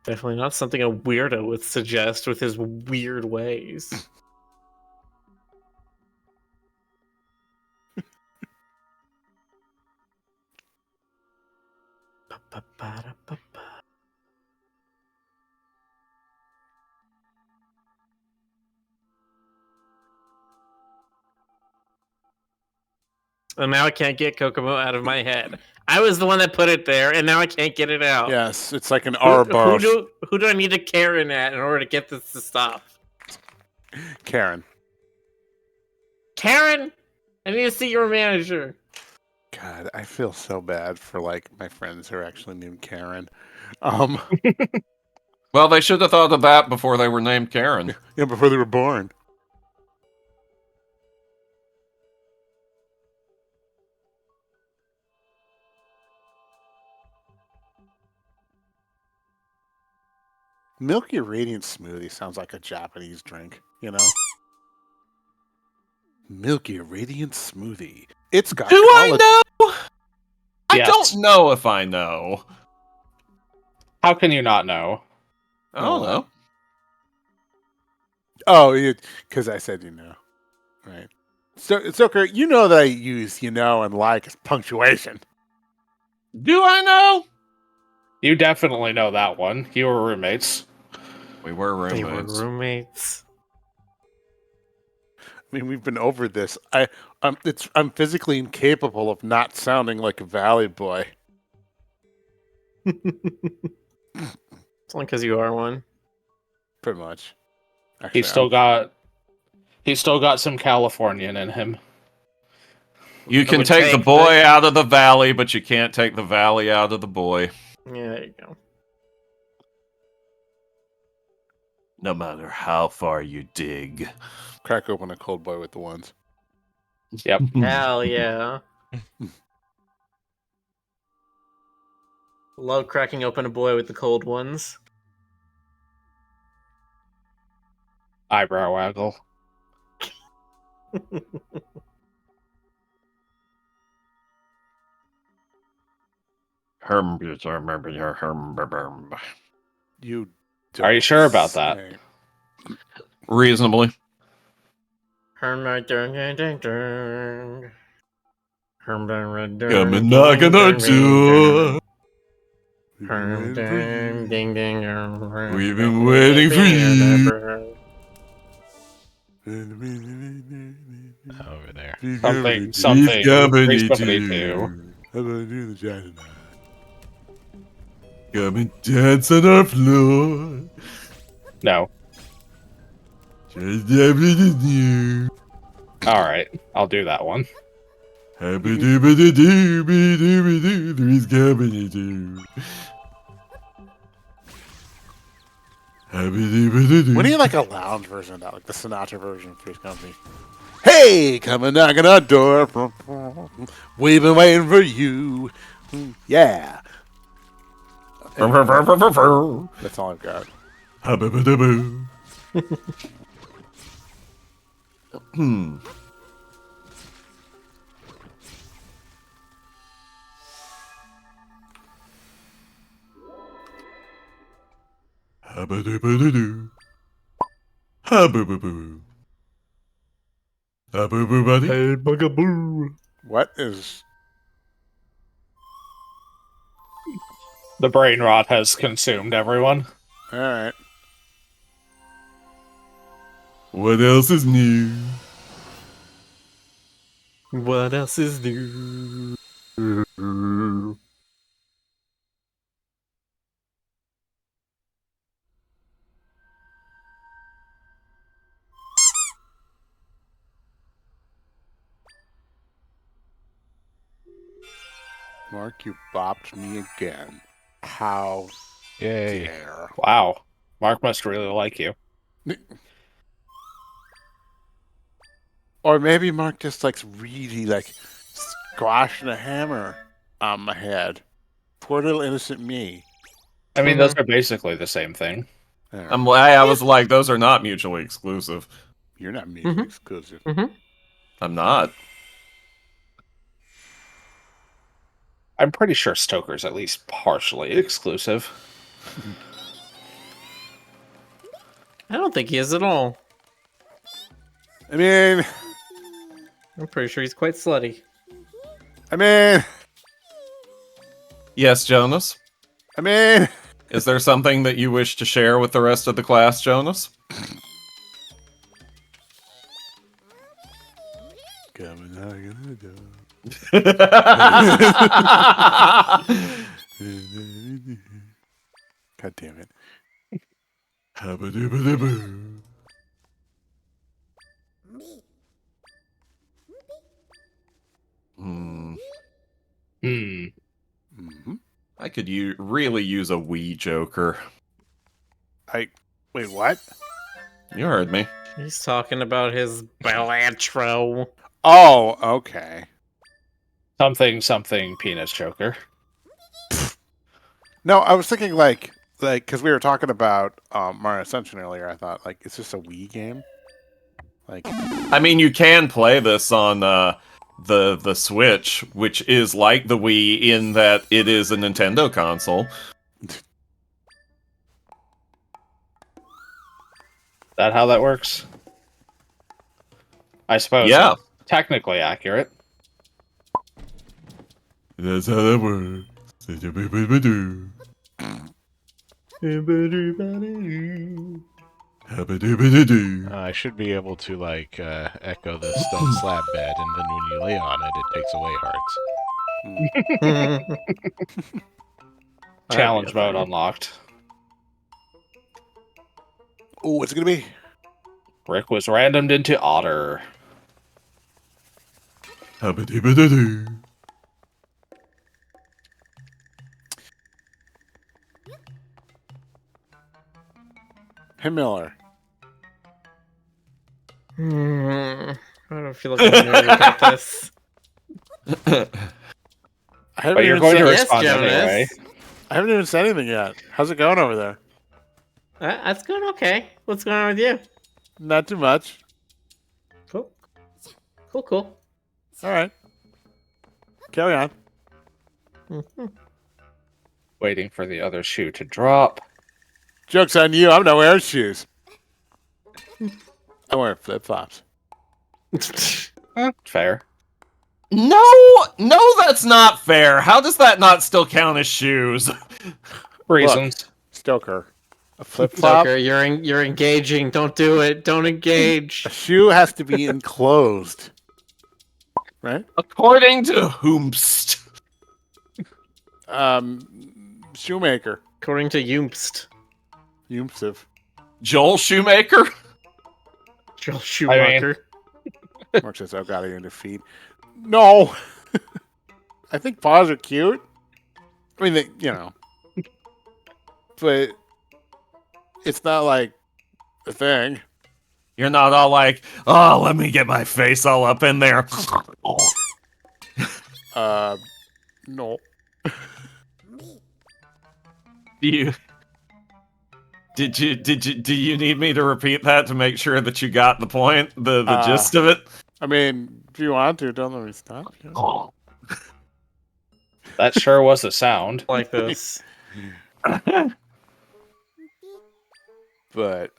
Definitely not something a weirdo would suggest with his weird ways. Ba-ba-ba-da-ba-ba. And now I can't get Kokomo out of my head. I was the one that put it there, and now I can't get it out. Yes, it's like an Who Ouroboros. who do I need to Karen at in order to get this to stop? Karen. Karen, I need to see your manager. God, I feel so bad for like my friends who are actually named Karen. Well, they should have thought of that before they were named Karen. Yeah, before they were born. Milky Radiant Smoothie sounds like a Japanese drink, you know? Milky Radiant Smoothie. It's got Do I collagen. know? I Yes. don't know if I know. How can you not know? I don't know. Oh, because I said you know. Right. So, Stoker, you know that I use you know and like as punctuation. Do I know? You definitely know that one. You were roommates. We were They roommates. were roommates. I mean, we've been over this. I'm physically incapable of not sounding like a Valley boy. It's only because you are one. Pretty much. Actually, He's still got some Californian in him. You can would take the take boy the- out of the valley, but you can't take the valley out of the boy. Yeah, there you go. No matter how far you dig. crack open a cold boy with the ones. Yep. Hell yeah. Love cracking open a boy with the cold ones. Eyebrow waggle. You. Are you don't sure about that? say. Reasonably. Come Come and knock on our door. Ding ding. We've been waiting for you. Over there. Something. He's company Three's Company too. How about I do the chat tonight? Come and dance on our floor. No. Just happy to do. Alright, I'll do that one. Happy dooby dooby dooby doo. Three's company too. Happy dooby doo. We need like a lounge version of that, like the Sinatra version of Three's Company. Hey, come and knock on our door. We've been waiting for you. Yeah. That's all I've got. Habba-ba-da-boo. Habba-doo-ba-doo-doo. Habba-ba-boo. Habba-boo, buddy. Hey, bugaboo. What is? The brain rot has consumed everyone. All right. What else is new? What else is new? Mark, you bopped me again. How Yay. dare? Wow. Mark must really like you. Or maybe Mark just likes really like squashing a hammer on my head. Poor little innocent me. I mean, those are basically the same thing. There. I was like, those are not mutually exclusive. You're not mutually exclusive. I'm not. I'm pretty sure Stoker's at least partially exclusive. I don't think he is at all. I mean, I'm pretty sure he's quite slutty. Yes, Jonas? Is there something that you wish to share with the rest of the class, Jonas? coming out of the door. God damn it. Habba-dooba-doo-boo. Hmm. Mm-hmm. I could really use a Wii Joker. Wait, what? You heard me. He's talking about his Belantro. Oh, okay. Something penis choker. No, I was thinking like because we were talking about Mario Ascension earlier. I thought like, is this a Wii game? Like, I mean, you can play this on the Switch, which is like the Wii in that it is a Nintendo console. That how that works? I suppose. Yeah. Technically accurate. That's how that works. Habba-dooba-doo. Habba-dooba-doo-doo. I should be able to, like, echo the stone slab bed, and then when you lay on it, it takes away hearts. Challenge mode unlocked. oh, what's it gonna be? Rick was randomed into Otter. Habba-dooba-doo-doo. Hey, Miller. I don't feel like I'm going to get this. I haven't But you're even going to said- Yes, respond Jonas. anyway. I haven't even said anything yet. How's it going over there? That's going okay. What's going on with you? Not too much. Cool. Cool. All right. Carry on. Mhm. Waiting for the other shoe to drop. Joke's on you. I'm not wearing shoes. I'm wearing flip-flops. Fair. No, that's not fair. How does that not still count as shoes? Reasons. Stoker. A flip-flop. Stoker, you're engaging. Don't do it. Don't engage. A shoe has to be enclosed. Right? According to Hoomst. Shoemaker. According to Yoomst. Yoomsiv. Joel Shoemaker? Joel Schumacher. Mark says, "Oh God, you're in defeat." No, I think paws are cute. I mean, but it's not like a thing. You're not all like, oh, let me get my face all up in there. No. Do you need me to repeat that to make sure that you got the point, the gist of it? I mean, if you want to, don't let me stop you. That sure was a sound. Like this. But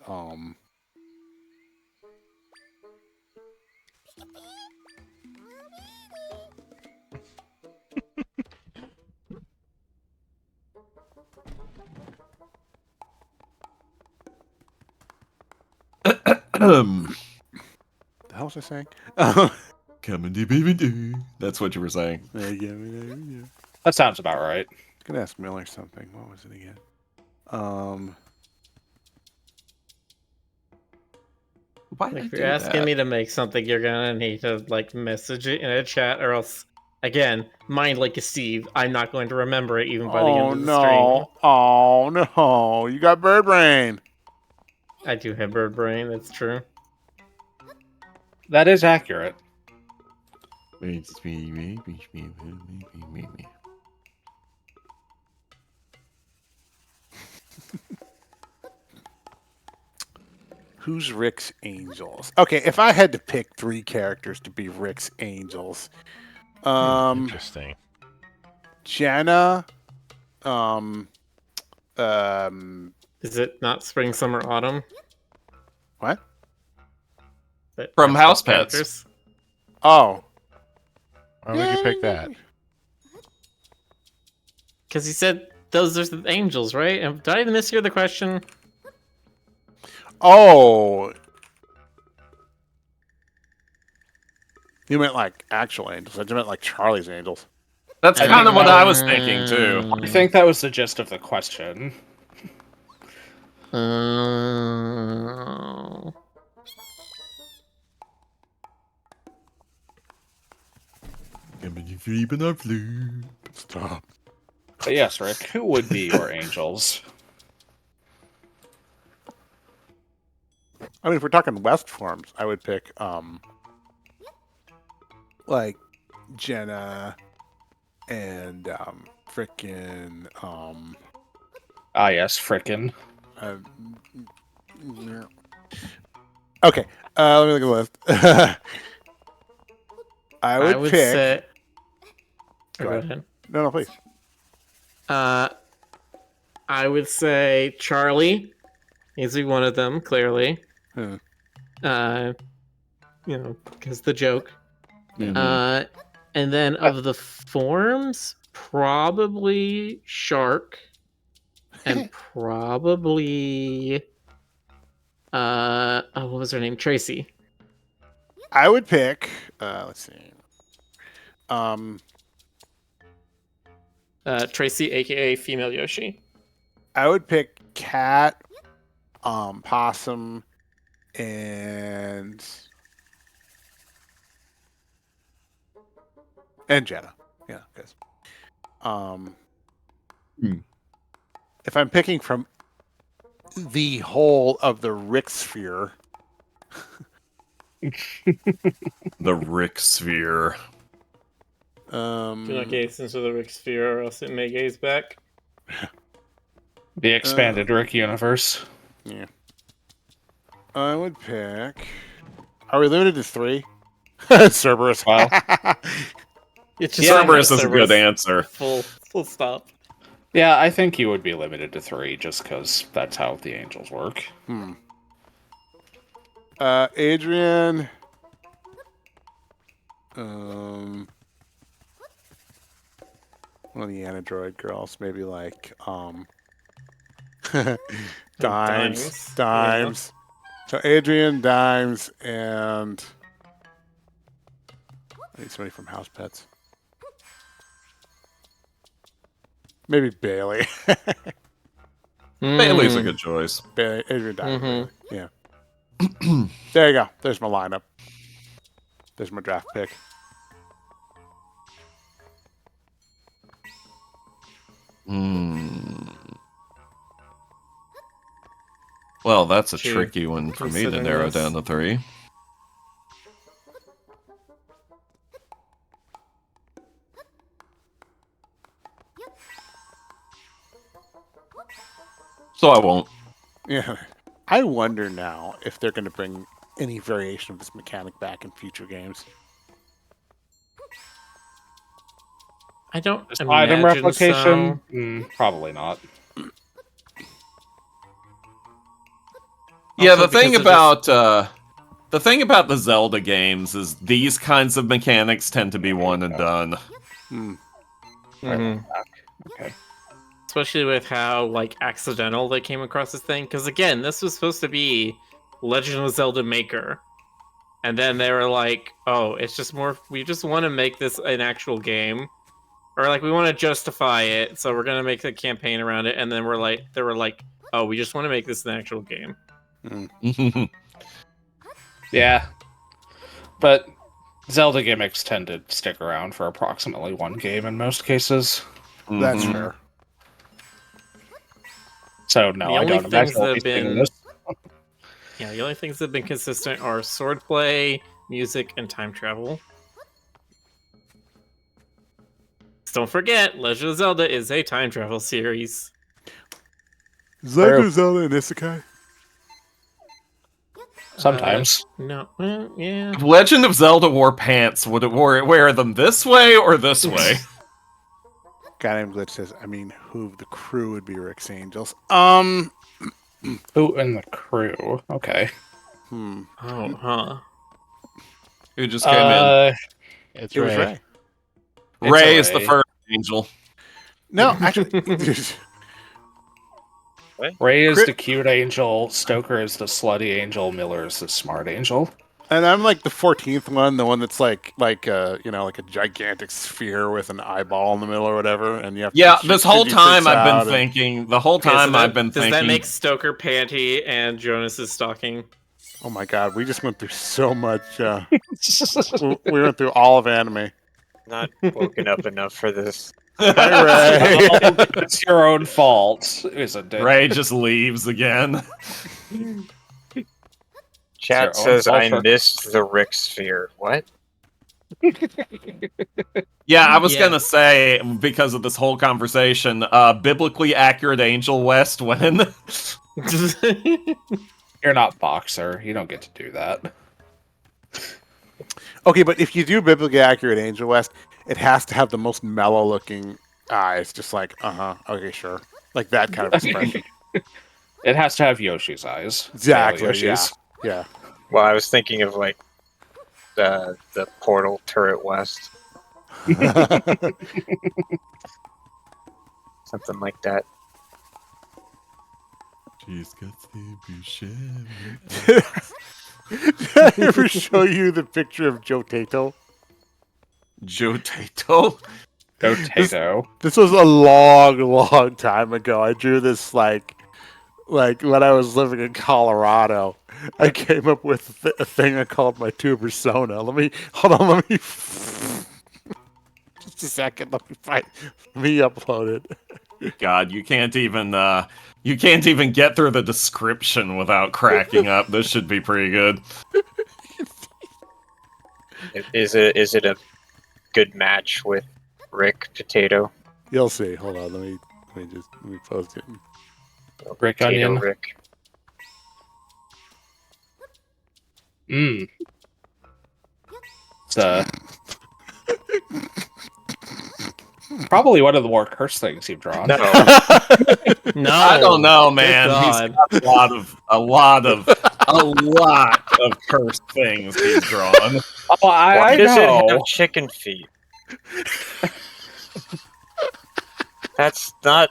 Comedy the hell was I saying? baby. That's what you were saying. That sounds about right. I was gonna ask Miller something. What was it again? Why did I If do you're asking that? me to make something, you're gonna need to message it in a chat, or else, again, mind like a Steve. I'm not going to remember it even by the end of the stream. Oh no! You got bird brain. I do have bird brain. That's true. That is accurate. Who's Rick's Angels? Okay, if I had to pick 3 characters to be Rick's Angels, Interesting. Jenna, Is it not spring, summer, autumn? what? From House Pets. Oh, Why would you pick that? Because he said those are the angels, right? Did I mishear the question? oh. You meant like actual angels. I meant like Charlie's Angels. That's I kind of think what I was thinking too. I think that was the gist of the question. Stop. But yes, Rick, who would be your angels? I mean, if we're talking West forms, I would pick like Jenna and frickin' Ah, yes, frickin'. Okay, let me look at the list. I would pick. say. Go Go ahead. ahead. No, please. I would say Charlie needs to be one of them, clearly. Hmm. Because the joke. Mhm. And then of the forms, probably Shark, and probably what was her name? Tracy. I would pick. Let's see. Tracy, aka Female Yoshi. I would pick Cat, Possum, and Jenna. Yeah, because if I'm picking from the whole of the Rick sphere, The Rick Sphere. Do not gaze into the Rick sphere, or else it may gaze back. The expanded Rick universe. yeah. I would pick. Are we limited to 3? Cerberus. Wow. It's Cerberus is a Cerberus. good answer. Full stop. Yeah, I think you would be limited to 3 just because that's how the angels work. Adrian. One of the Anadroid girls, maybe like Dimes. Dimes, So Adrian, Dimes, and I need somebody from House Pets. Maybe Bailey. Bailey's a good choice. Bailey, Adrian, Dimes. Mhm. Yeah. There you go. There's my lineup. There's my draft pick. Well, that's a Two. tricky one for me to Considering narrow this. down to 3. So I won't. Yeah. I wonder now if they're going to bring any variation of this mechanic back in future games. I don't Just imagine item replication? so. Probably not. Yeah, Also the thing because about the Zelda games is these kinds of mechanics tend to be one and done. Mhm. Okay. Especially with how like accidental they came across this thing. Because again, this was supposed to be Legend of Zelda Maker, and then they were like, "Oh, it's just more. We just want to make this an actual game, or like we want to justify it, so we're gonna make a campaign around it." And then they were like, "Oh, we just want to make this an actual game." Yeah. But Zelda gimmicks tend to stick around for approximately 1 game in most cases. That's Mhm. fair. So no, The I only don't things imagine that we'll have be seeing been- this. Yeah, the only things that have been consistent are swordplay, music, and time travel. Don't forget, Legend of Zelda is a time travel series. Zelda, Zelda, and Isekai. Sometimes. No, well, yeah. Legend of Zelda wore pants. Would it wear them this way or this way? Guy named Glitch says, I mean, who of the crew would be Rick's Angels? Who in the crew? Okay. Oh, huh. Who just came in? It's It was Ray. Ray. It's Ray a is the Ray. first angel. No, actually, Ray is Crit- the cute angel, Stoker is the slutty angel, Miller is the smart angel. and I'm like the 14th one, the one that's like a gigantic sphere with an eyeball in the middle or whatever, and you have Yeah, to this whole time I've been thinking. thinking. The whole Okay, so time I've been does thinking. that make Stoker panty and Jonas's stocking? Oh my god, we just went through so much. We went through all of anime. Not woken up enough for this. Hi, Ray. It's your own fault, isn't it? Ray just leaves again. Chat Sure, says I'll I try. missed the Rick sphere. What? Yeah, I was Yeah. gonna say because of this whole conversation, biblically accurate Angel West when You're not Boxer. You don't get to do that. Okay, but if you do biblically accurate Angel West, it has to have the most mellow looking eyes, just like, okay, sure. Like that kind of expression. It has to have Yoshi's eyes. Exactly, Male Yoshi's. Yeah. Well, I was thinking of like the Portal Turret West, something like that. Did I ever show you the picture of Joe Tato? Joe Tato. Potato. This was a long time ago. I drew this like when I was living in Colorado. I came up with a thing I called my two persona. Let me just a second. Let me upload it. God, you can't even get through the description without cracking up. This should be pretty good. Is it a good match with Rick Potato? You'll see. Hold on. Let me post it. Rick Potato Onion. Rick. Mm. It's probably one of the more cursed things you've drawn. No. No, I don't know, good man. He's God. got a lot of cursed things he's drawn. Oh, Why I does it know. have chicken feet? That's not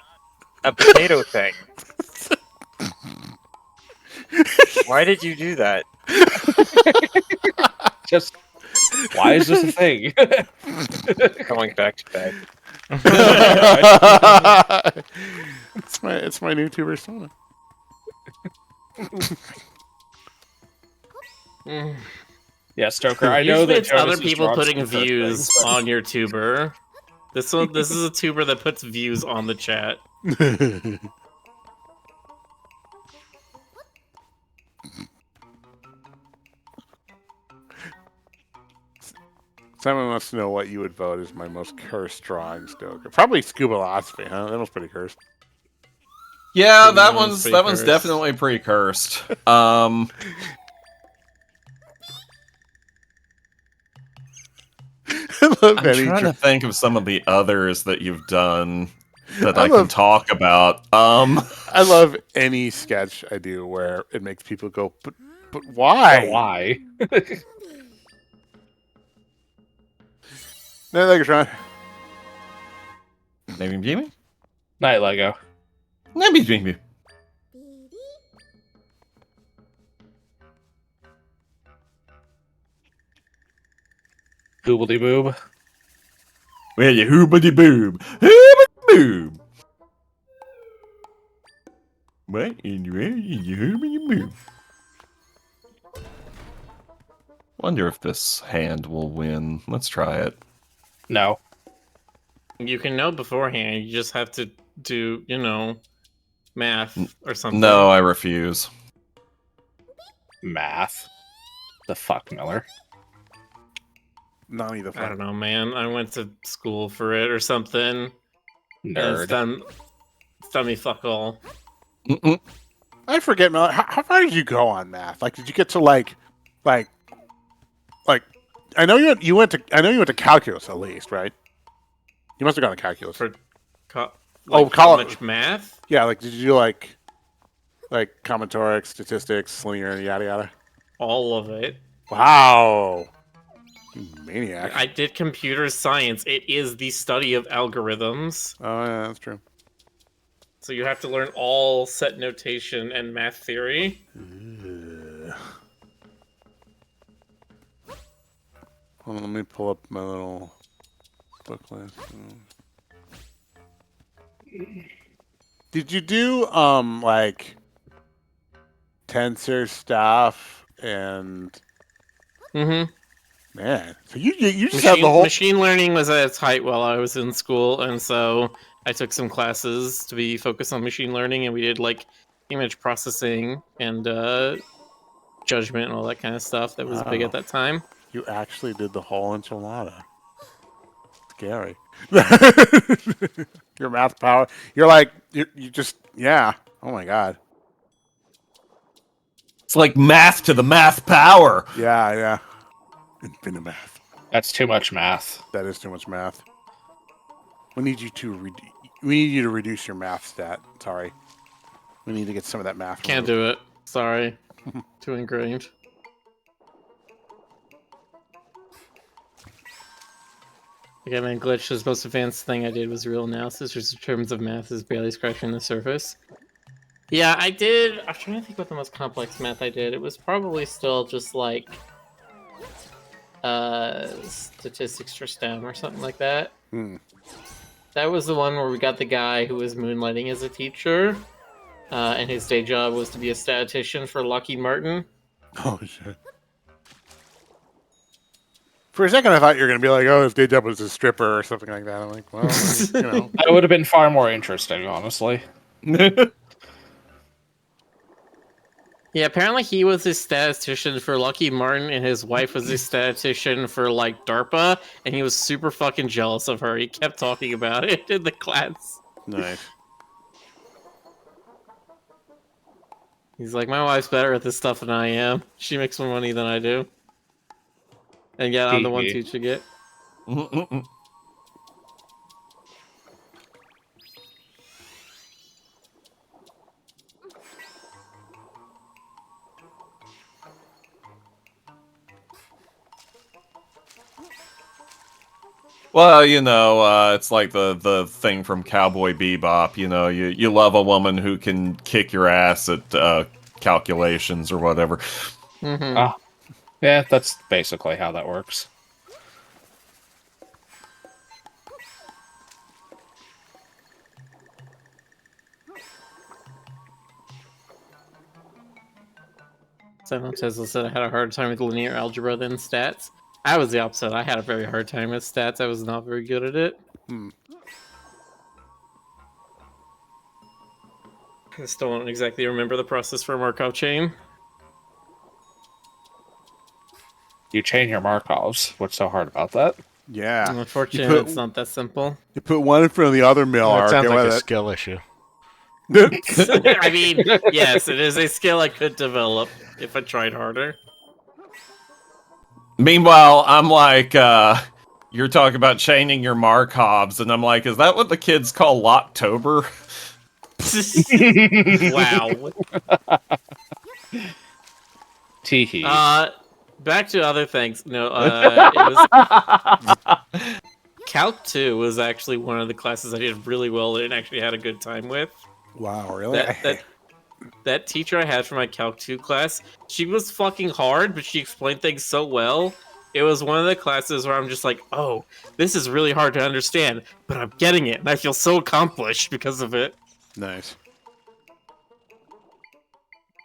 a potato thing. Why did you do that? Just why is this a thing? Going back to bed. It's my new tuber persona. Yeah, Stoker. I know Usually that it's Jonas other has people drawn putting some cursed views things, but- on your tuber. This is a tuber that puts views on the chat. Someone wants to know what you would vote as my most cursed drawing, Stoker. Probably Scubalosophy, huh? That was pretty cursed. Yeah, Pretty that much one's pretty cursed. definitely pretty cursed. I love I'm any trying dra- to think of some of the others that you've done that I I can love- talk about. I love any sketch I do where it makes people go, but why? But why? No, thank you, Sean. Maybe Jimmy? Night Lego. Maybe Jimmy. Boobly boob. Well, you hoobity boob. Hoobity boob. What in where you hoobity boob? Wonder if this hand will win. Let's try it. No. You can know beforehand. You just have to do, math or something. No, I refuse. Math. The fuck, Miller. Not either. I don't know, man. I went to school for it or something. And Nerd. it's done me fuck all. Mm-mm. I forget, Mel. How far did you go on math? Like, did you get to like? I know you went to calculus at least, right? You must have gone to calculus. For how college. much math? Yeah, like did you do like combinatorics, statistics, linear, yada yada? All of it. Wow, you maniac! I did computer science. It is the study of algorithms. Oh yeah, that's true. So you have to learn all set notation and math theory. Ugh. Hold on, let me pull up my little book list. Did you do like tensor stuff and Mm-hmm. man? So you just have the whole Machine learning was at its height while I was in school, and so I took some classes to be focused on machine learning, and we did like image processing and judgment and all that kind of stuff that was big Wow. at that time. You actually did the whole enchilada. Scary. Your math power. You're like you just yeah. Oh my god. It's like math to the math power. Yeah, yeah. Infinite math. That's too much math. That is too much math. We need you to reduce your math stat. Sorry. We need to get some of that math. Can't do it. Sorry. Too ingrained. Okay, man, Glitch's most advanced thing I did was real analysis, which in terms of math is barely scratching the surface. Yeah, I did. I'm trying to think what the most complex math I did. It was probably still just like statistics for STEM or something like that. That was the one where we got the guy who was moonlighting as a teacher, and his day job was to be a statistician for Lockheed Martin. Oh shit. For a second, I thought you were going to be like, "Oh, his day job was a stripper or something like that." I'm like, "Well, you know." That would have been far more interesting, honestly. Yeah, apparently he was a statistician for Lockheed Martin, and his wife was a statistician for, like, DARPA, and he was super fucking jealous of her. He kept talking about it in the class. Nice. He's like, my wife's better at this stuff than I am. She makes more money than I do. And yet I'm the one TV. teaching it. Well, it's like the thing from Cowboy Bebop. You love a woman who can kick your ass at calculations or whatever. Mm-hmm. Ah, yeah, that's basically how that works. Someone said I had a hard time with linear algebra than stats. I was the opposite. I had a very hard time with stats. I was not very good at it. I still don't exactly remember the process for a Markov chain. You chain your Markovs. What's so hard about that? Yeah. Unfortunately, it's not that simple. You put one in front of the other mill. That sounds like a that. skill issue. I mean, yes, it is a skill I could develop if I tried harder. Meanwhile, I'm like, you're talking about chaining your Markovs, and I'm like, is that what the kids call Locktober? Wow. Teehee. Back to other things. No, it was Calc 2 was actually one of the classes I did really well and actually had a good time with. Wow, really? That teacher I had for my Calc 2 class, she was fucking hard, but she explained things so well. It was one of the classes where I'm just like, oh, this is really hard to understand, but I'm getting it, and I feel so accomplished because of it. Nice.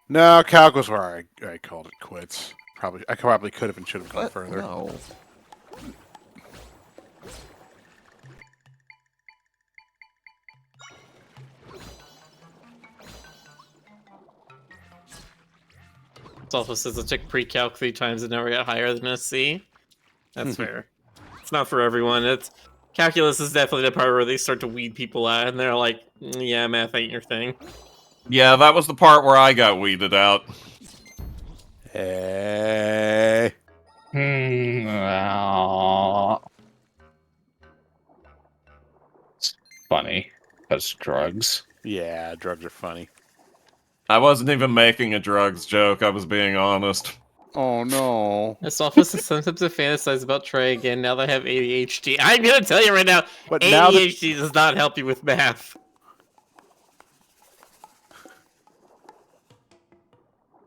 No, calc was where I called it quits. I probably could have and should have gone further. No. It also says I took pre-calc 3 times and never got higher than a C. That's fair. It's not for everyone. Calculus is definitely the part where they start to weed people out, and they're like, yeah, math ain't your thing. Yeah, that was the part where I got weeded out. Hey. It's funny, because drugs. Yeah, drugs are funny. I wasn't even making a drugs joke, I was being honest. Oh no. This office is sometimes I fantasize about Trey again now that I have ADHD. I'm gonna tell you right now, But now ADHD does not help you with math.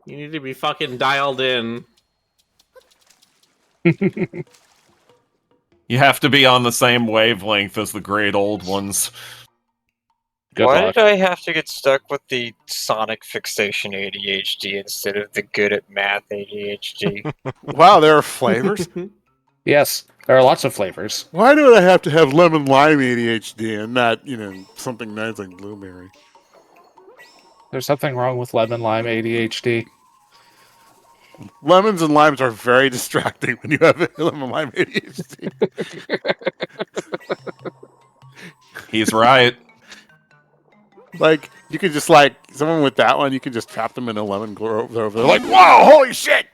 You need to be fucking dialed in. You have to be on the same wavelength as the great old ones. Good Why luck. did I have to get stuck with the sonic fixation ADHD instead of the good at math ADHD? Wow, there are flavors? Yes, there are lots of flavors. Why do I have to have lemon lime ADHD and not, something nice like blueberry? There's something wrong with lemon lime ADHD. Lemons and limes are very distracting when you have lemon lime ADHD. He's right. Like, you could just, someone with that one, you could just trap them in a lemon grove. They're like, whoa, holy shit!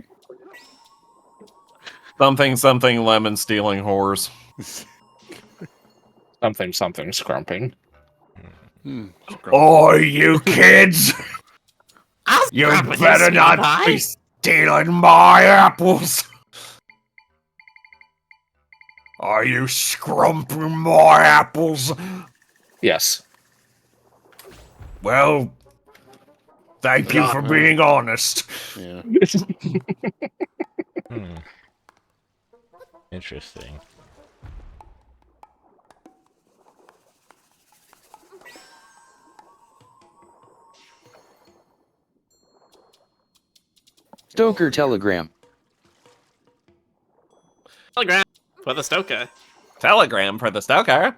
Something lemon stealing whores. Something scrumping. Oh, you kids! You better not be stealing my apples! Are you scrumping my apples? Yes. Well, thank you for being honest. Yeah. Interesting. Stoker telegram. Telegram for the Stoker. Telegram for the Stoker.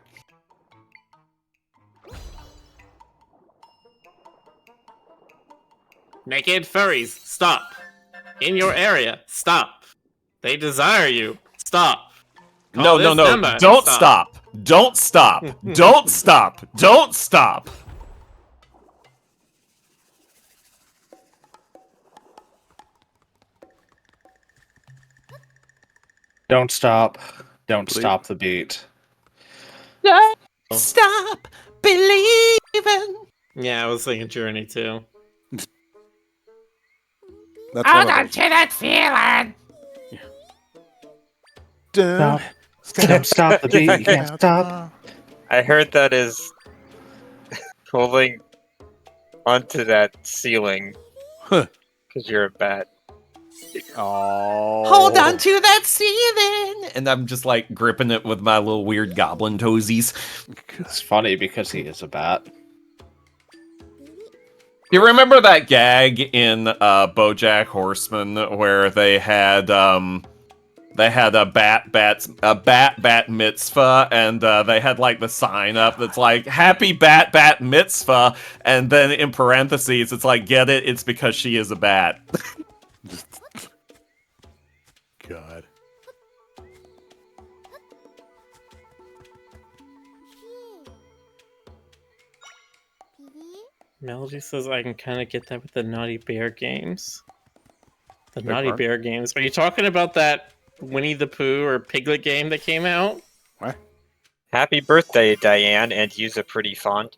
Naked furries, stop. In your area, stop. They desire you, stop. Call No, this number, don't stop. Don't stop. Don't stop. Don't stop. Don't stop. Don't Please. stop the beat. Stop believing. Yeah, I was thinking Journey too. That's one of them. that feeling. Don't Don't stop the beat. You can't stop. I heard that is holding onto that ceiling Huh. because you're a bat. Oh. Hold on to that ceiling. And I'm just like gripping it with my little weird goblin toesies. It's funny because he is a bat. You remember that gag in BoJack Horseman where they had a bat mitzvah, and they had like the sign up that's like happy bat mitzvah, and then in parentheses it's like, get it, it's because she is a bat. God. Melody says I can kind of get that with the Naughty Bear games. The Beg Naughty pardon? Bear games. Are you talking about that Winnie the Pooh or Piglet game that came out? Happy birthday, Diane, and use a pretty font.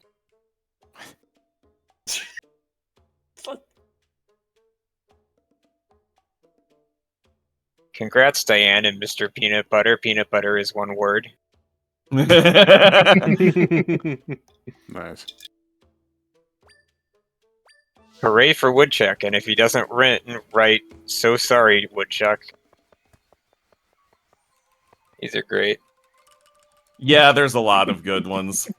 Congrats, Diane and Mr. Peanut Butter. Peanut butter is one word. Nice. Hooray for Woodchuck, and if he doesn't write, so sorry, Woodchuck. These are great. Yeah, there's a lot of good ones.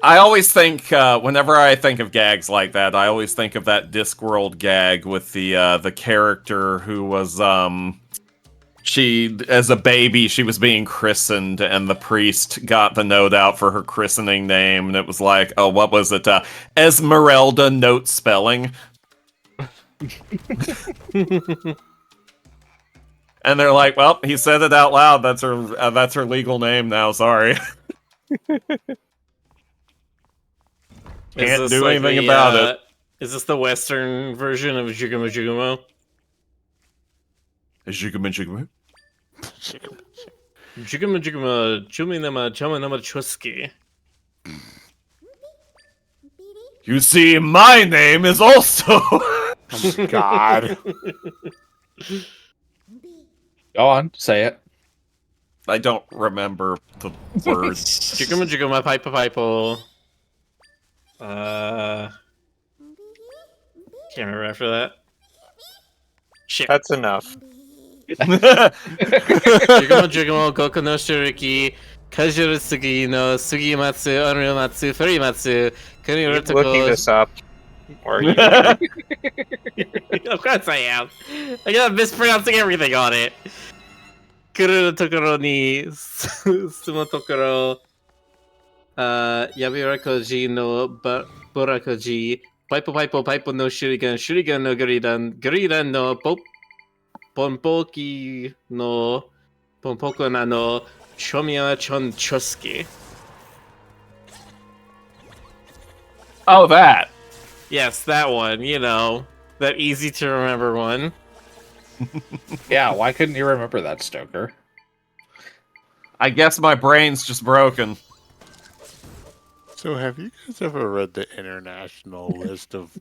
I always think, whenever I think of gags like that, I always think of that Discworld gag with the character who was, she, as a baby, she was being christened, and the priest got the note out for her christening name, and it was like, oh, what was it? Esmeralda Note Spelling. And they're like, well, he said it out loud. That's her legal name now. Sorry. Can't do anything about it. Is this the Western version of Juguma Jugumo? Juguma. Juguma Juguma Juminama Chamanama Chuski. You see, my name is also. God. Go on, say it. I don't remember the words. Juguma Juguma Pipo Pipo. Can't remember after that. Shit. That's enough. Juguma Juguma Goku no Shuriki. Kajurutsugi no Sugimatsu Onryomatsu Furimatsu Keep looking this up. Or you Of course I am. I'm mispronouncing everything on it. Kuru no tokoro ni sumo tokoro. Yabirakoji no Borakoji. Paipo Paipo Paipo no Shurigan. Shurigan no Guridan. Guridan no Pompoki no Pompoko na no Chomiya Chon Chosuke. Oh, that. Yes, that one. You know, that easy to remember one. Yeah, why couldn't you remember that, Stoker? I guess my brain's just broken. So, have you guys ever read the international list of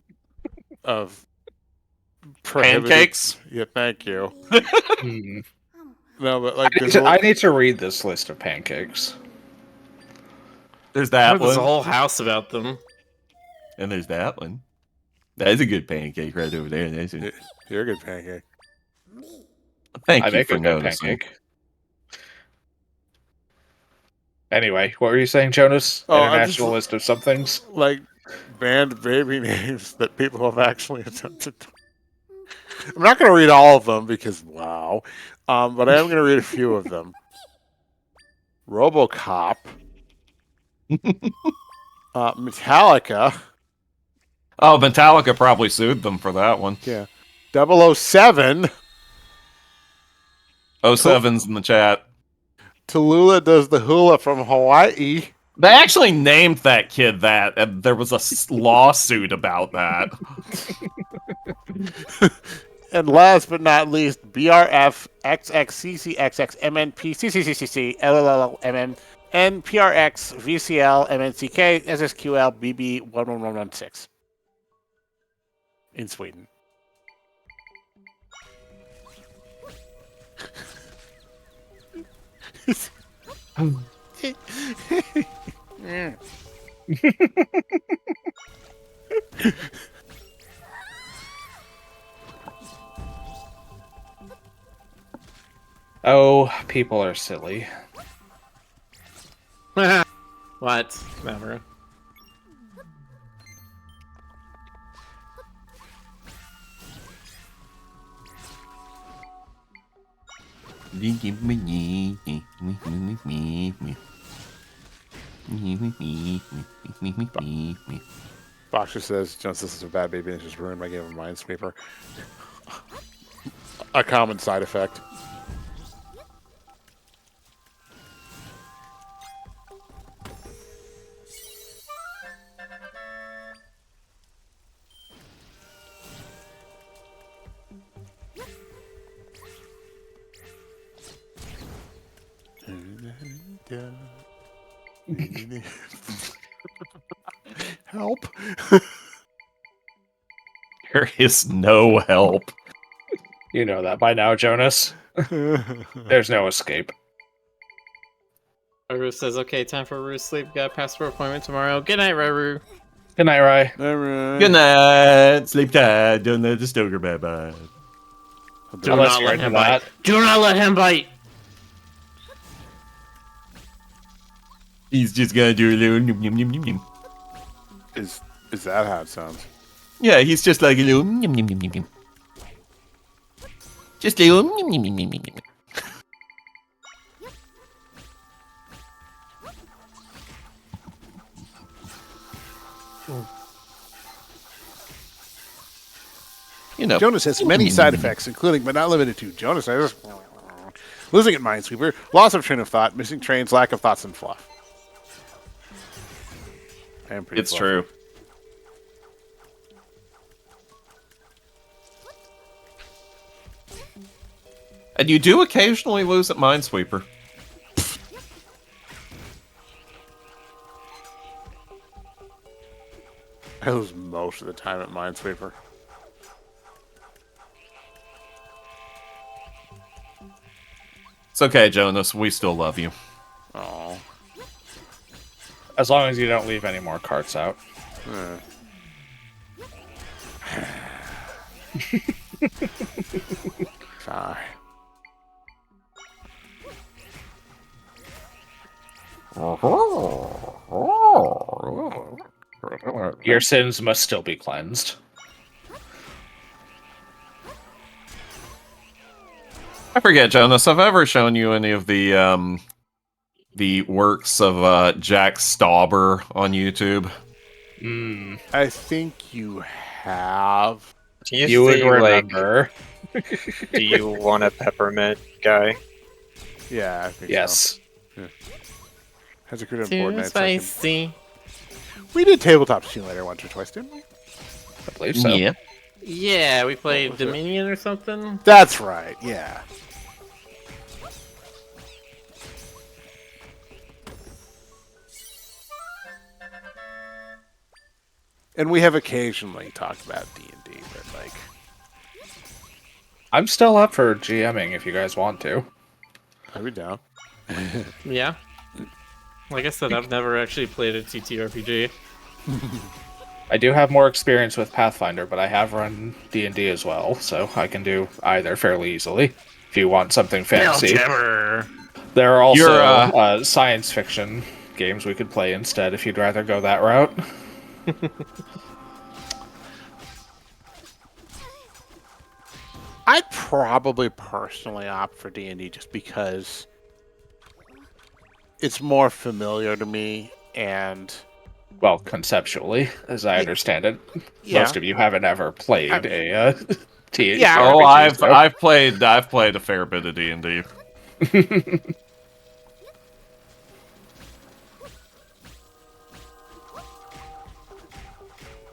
prohibited- Pancakes? Yeah, thank you. Hmm. No, but like this I need to read this list of pancakes. There's that There's a one. whole house about them. And there's that one. That's a good pancake right over there. You're a good pancake. Thank I you make for a good noticing. pancake. Anyway, what were you saying, Jonas? Oh, I'm International just- list of some things? Like banned baby names that people have actually attempted to. I'm not going to read all of them because wow, but I am going to read a few of them. RoboCop, Metallica, Oh, Metallica probably sued them for that one. yeah, 007, 07's in the chat. Tallulah does the hula from Hawaii, They actually named that kid that, and there was a lawsuit about that. And last but not least, BRF XXCCXX MNP CCCCC LLLMN and PRX VCL MNCK SSQL BB 11116 in Sweden. Oh, people are silly. What? Never. Boxer says, Jones, this is a bad baby and just ruined my game of Minesweeper. A common side effect. Help. There is no help. You know that by now, Jonas. There's no escape. Raru says, okay, time for Rue's sleep. Got a passport appointment tomorrow. Good night, Raru. Good night, Rai. Good night. Sleep tight. Don't let the stoker bye. Do Unless not you're let into him that. bite. Do not let him bite. He's just gonna do a little yum yum yum yum yum. Is that how it sounds? Yeah, he's just like a little yum yum yum yum yum. Just a little yum yum yum yum yum. You know, Jonas has many side effects, including but not limited to Jonas losing at Minesweeper, loss of train of thought, missing trains, lack of thoughts and fluff. I am pretty it's fluffy. true. And you do occasionally lose at Minesweeper. I lose most of the time at Minesweeper. It's okay, Jonas. We still love you. Oh. As long as you don't leave any more carts out. Sorry. Your sins must still be cleansed. I forget, Jonas. Have I ever shown you any of the works of Jack Stauber on YouTube? I think you have. He's You would the, remember. Like, do you want a peppermint guy? Yeah, I think Yes. so. Yeah. Has a good Too board night session. spicy. We did Tabletop Simulator once or twice, didn't we? I believe so. Yeah. Yeah, we played was it? Dominion or something. That's right, yeah. And we have occasionally talked about D&D, but like... I'm still up for GMing if you guys want to. Are we down? Yeah. Like I said, I've never actually played a TTRPG. I do have more experience with Pathfinder, but I have run D&D as well, so I can do either fairly easily. If you want something fancy. There are also science fiction games we could play instead if you'd rather go that route. I'd probably personally opt for D&D just because it's more familiar to me and... Well, conceptually, as I understand it, Yeah. most of you haven't ever played a TTRPG. Yeah. Oh, so- I've played a fair bit of D&D.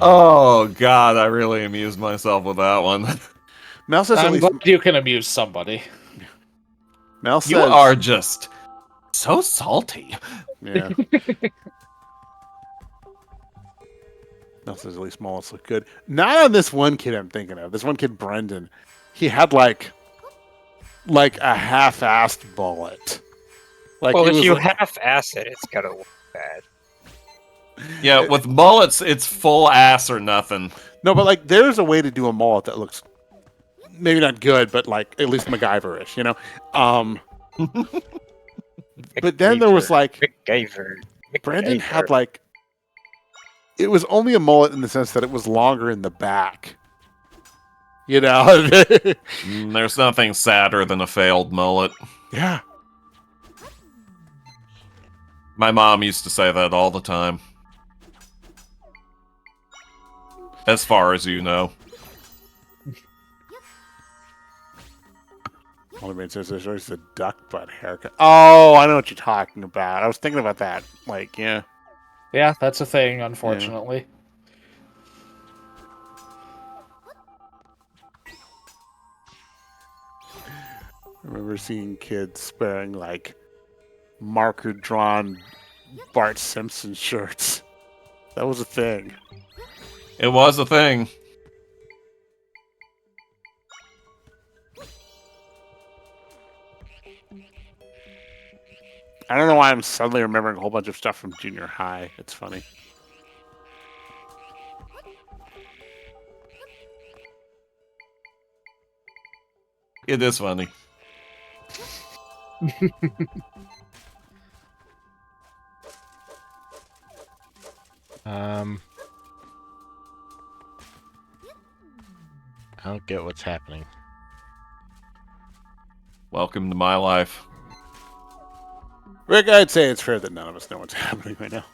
Oh god, I really amused myself with that one. Mel says at I'm least. glad you can amuse somebody. Mel says. You are just so salty. Yeah. Mel says at least mullets look good. Not on this one kid I'm thinking of. This one kid, Brendan. He had like a half-assed mullet. Like Well, it if was you like- half-ass it, it's gotta look bad. Yeah, with mullets, it's full ass or nothing. No, but like there's a way to do a mullet that looks maybe not good, but like at least MacGyver-ish, you know? But then there was like MacGyver. Brendan had like it was only a mullet in the sense that it was longer in the back. You know? There's nothing sadder than a failed mullet. Yeah. My mom used to say that all the time. As far as you know. Only says there's always a duck butt haircut. Oh, I know what you're talking about. I was thinking about that. Like, yeah. Yeah, that's a thing, unfortunately. I remember seeing kids wearing like marker drawn Bart Simpson shirts. That was a thing. It was a thing. I don't know why I'm suddenly remembering a whole bunch of stuff from junior high. It's funny. It is funny. I don't get what's happening. Welcome to my life. Rick, I'd say it's fair that none of us know what's happening right now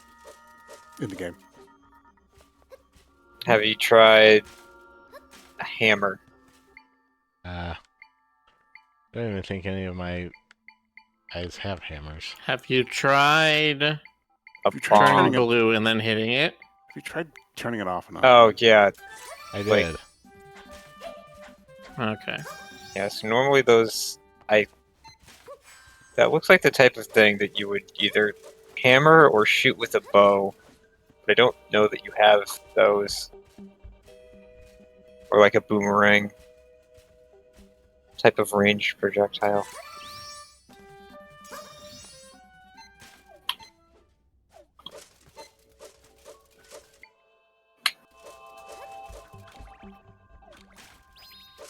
in the game. Have you tried a hammer? I don't even think any of my guys have hammers. Have you tried A you tried turning turning bomb? it- blue and then hitting it? Have you tried turning it off and on? Oh, yeah. I Wait. did. Okay. Yeah, so normally those... That looks like the type of thing that you would either hammer or shoot with a bow. But I don't know that you have those. Or like a boomerang type of ranged projectile.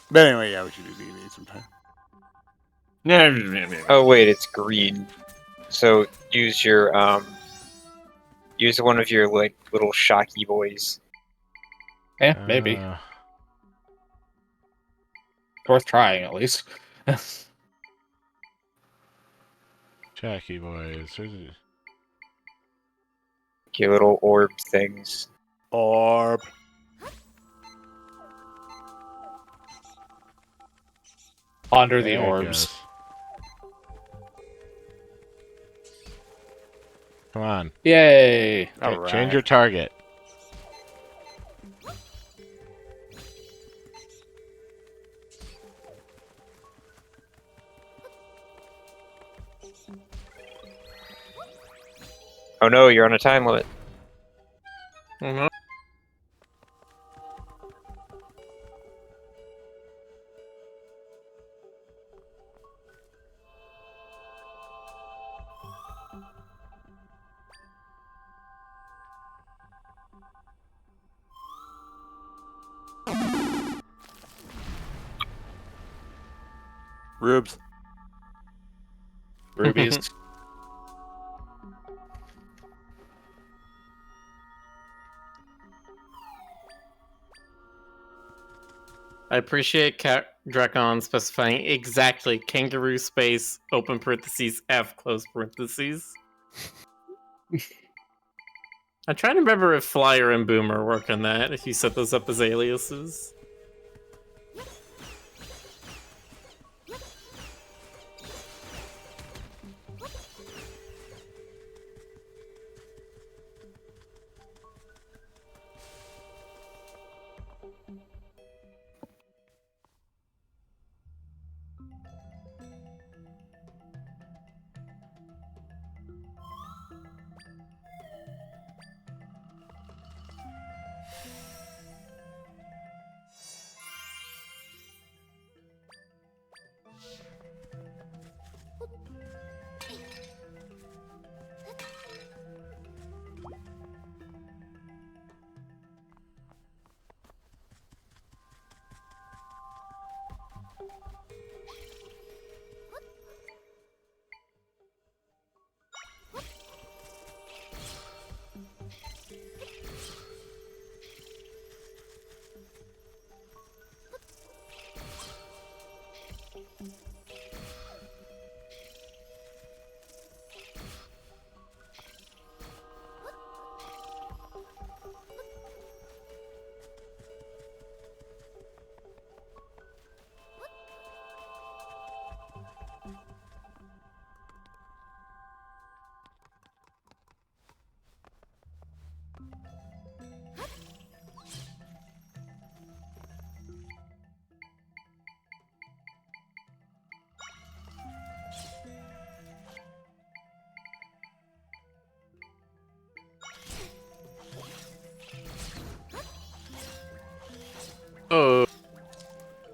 But anyway, yeah, we should do D&D sometime. Oh wait, it's green. So use your use one of your like little shocky boys. Yeah, maybe. Worth trying, at least. Jackie boys. Your little orb things. Orb. Ponder the There it orbs. goes. Come on. Yay! All Change right. your target. Oh no, you're on a time limit. Mhm. Rubes. Rubies. I appreciate Drakon specifying exactly kangaroo space open parentheses F close parentheses. I'm trying to remember if Flyer and Boomer work on that, if you set those up as aliases.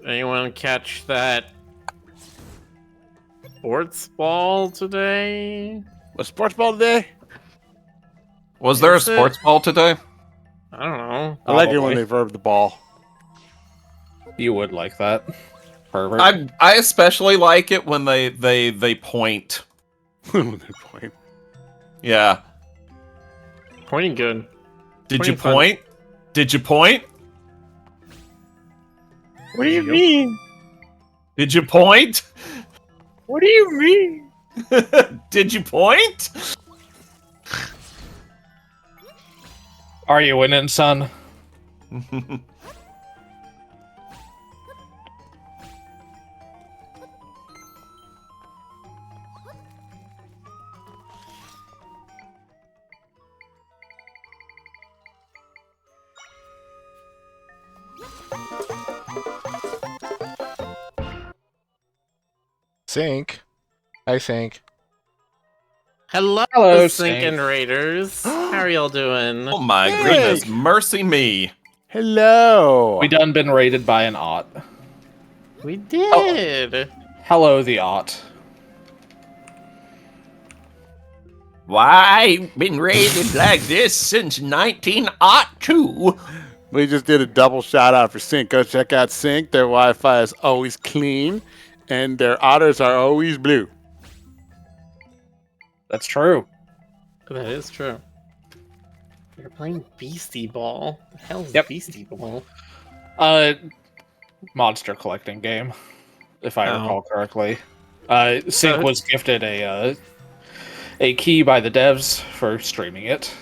Anyone catch that sports ball today? A sports ball today? Was there a Is it? sports ball today? I don't know. I like it when Probably. they verb the ball. You would like that. Pervert. I especially like it when they point. When they point. Yeah. Pointing good. Did you Pointing fun. point? Did you point? What do you mean? Did you point? What do you mean? Did you point? Are you winning, son? Sync. Hi, Sync. Hello, Hello, Sinkin' Raiders. How are y'all doing? Oh my Hey. goodness, mercy me. Hello. We done been raided by an Ot. We did. Hello, the Ot. Why been raided like this since 1902? We just did a double shout out for Sync. Go check out Sync. Their Wi-Fi is always clean, and their otters are always blue. That's true. That is true. You're playing Beastie Ball. The hell's Yep. Beastie Ball? Monster collecting game, if I Oh. recall correctly. Sync was gifted a key by the devs for streaming it.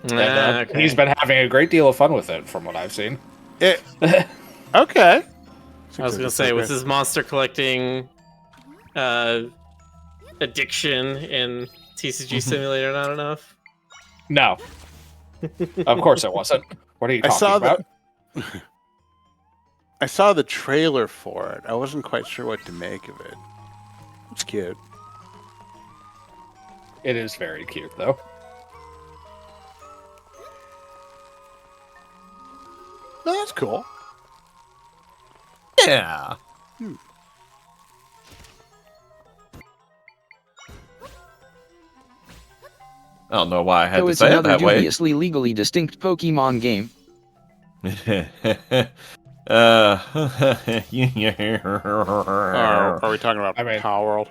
And, Okay. he's been having a great deal of fun with it, from what I've seen. Okay. I was gonna say, was his monster collecting addiction in TCG Simulator not enough? No, of course it wasn't. What are you talking about? I saw the trailer for it. I wasn't quite sure what to make of it. It's cute. It is very cute, though. No, that's cool. Yeah. I don't know why I had So to it's say it another that way. dubiously legally distinct Pokemon game. Are we talking about I mean- Power World?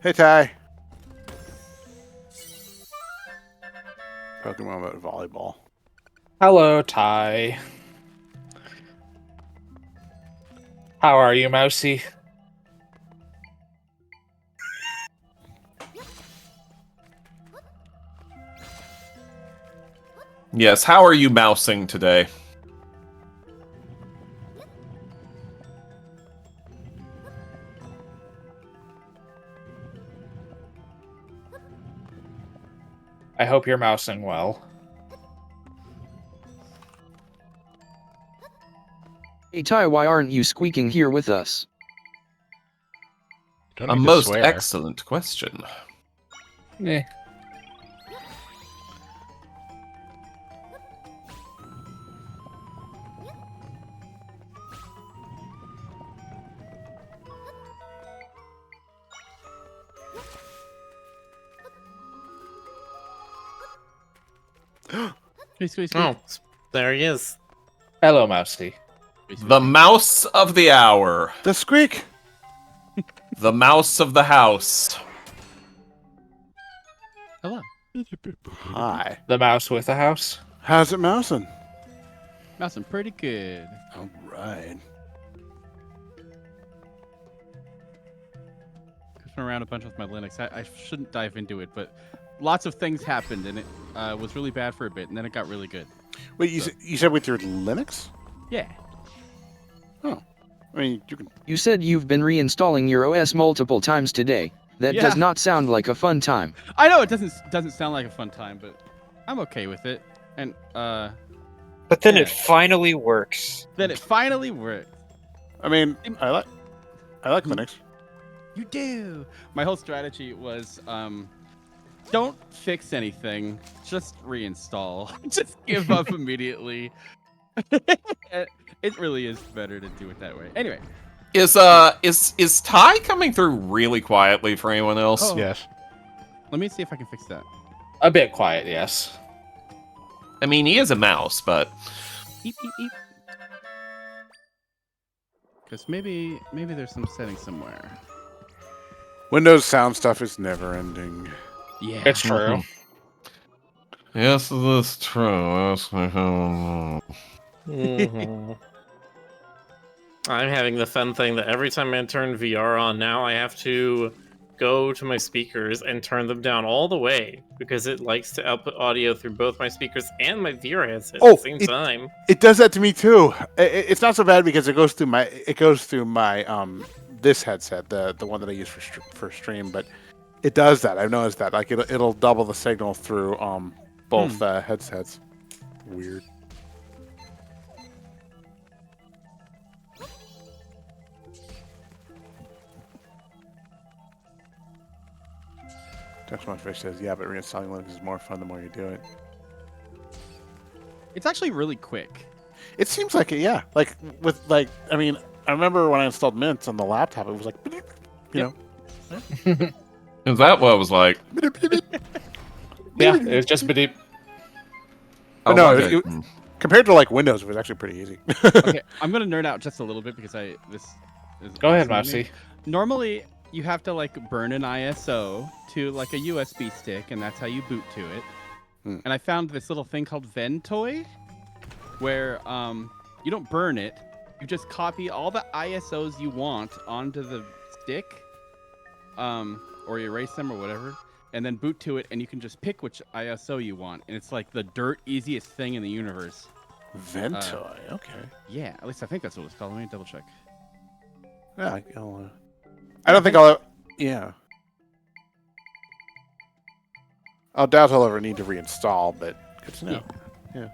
Hey, Ty. Pokemon about volleyball. Hello, Ty. How are you, Mousy? Yes, how are you mousing today? I hope you're mousing well. Hey Ty, why aren't you squeaking here with us? Don't A need to most swear. excellent question. Eh. Oh, there he is. Hello, Mousy. The mouse of the hour. The squeak. The mouse of the house. Hello. Hi. The mouse with the house. How's it mousing? Mousing pretty good. All right. Goofing around a bunch with my Linux. I shouldn't dive into it, but lots of things happened, and it was really bad for a bit, and then it got really good. Wait, you said with your Linux? Yeah. Oh. I mean, you can. You said you've been reinstalling your OS multiple times today. That Yeah. does not sound like a fun time. I know it doesn't sound like a fun time, but I'm okay with it. And But then it Yeah. finally works. then it finally worked. I mean, I like Linux. You do. My whole strategy was don't fix anything. Just reinstall. Just give up immediately. It really is better to do it that way. Anyway. Is Ty coming through really quietly for anyone else? Oh. Yes. Let me see if I can fix that. A bit quiet, yes. I mean, he is a mouse, but Eep, eep, eep. Because maybe there's some setting somewhere. Windows sound stuff is never ending. Yeah. It's true. yes, it is true. I'm having the fun thing that every time I turn VR on now, I have to go to my speakers and turn them down all the way because it likes to output audio through both my speakers and my VR headset at the same time. It does that to me too. It's not so bad because it goes through my this headset, the one that I use for stream, but it does that. I've noticed that. Like it'll double the signal through both headsets. Weird. Fish says, "Yeah, but reinstalling Linux is more fun the more you do it." It's actually really quick. It seems like it, yeah. Like I mean, I remember when I installed Mint on the laptop, it was like, you know. Is that what it was like? Yeah, it was just beep. But no, compared to like Windows, it was actually pretty easy. Okay, I'm gonna nerd out just a little bit because this is. Go ahead, awesome. Mousy. Normally, you have to like burn an ISO to like a USB stick, and that's how you boot to it. And I found this little thing called Ventoy, where you don't burn it, you just copy all the ISOs you want onto the stick, or erase them or whatever, and then boot to it, and you can just pick which ISO you want, and it's like the dirt easiest thing in the universe. Ventoy, okay. Yeah, at least I think that's what it's called. Let me double check. Yeah, I don't think I'll. Yeah. I'll doubt I'll ever need to reinstall, but good to know. Yeah.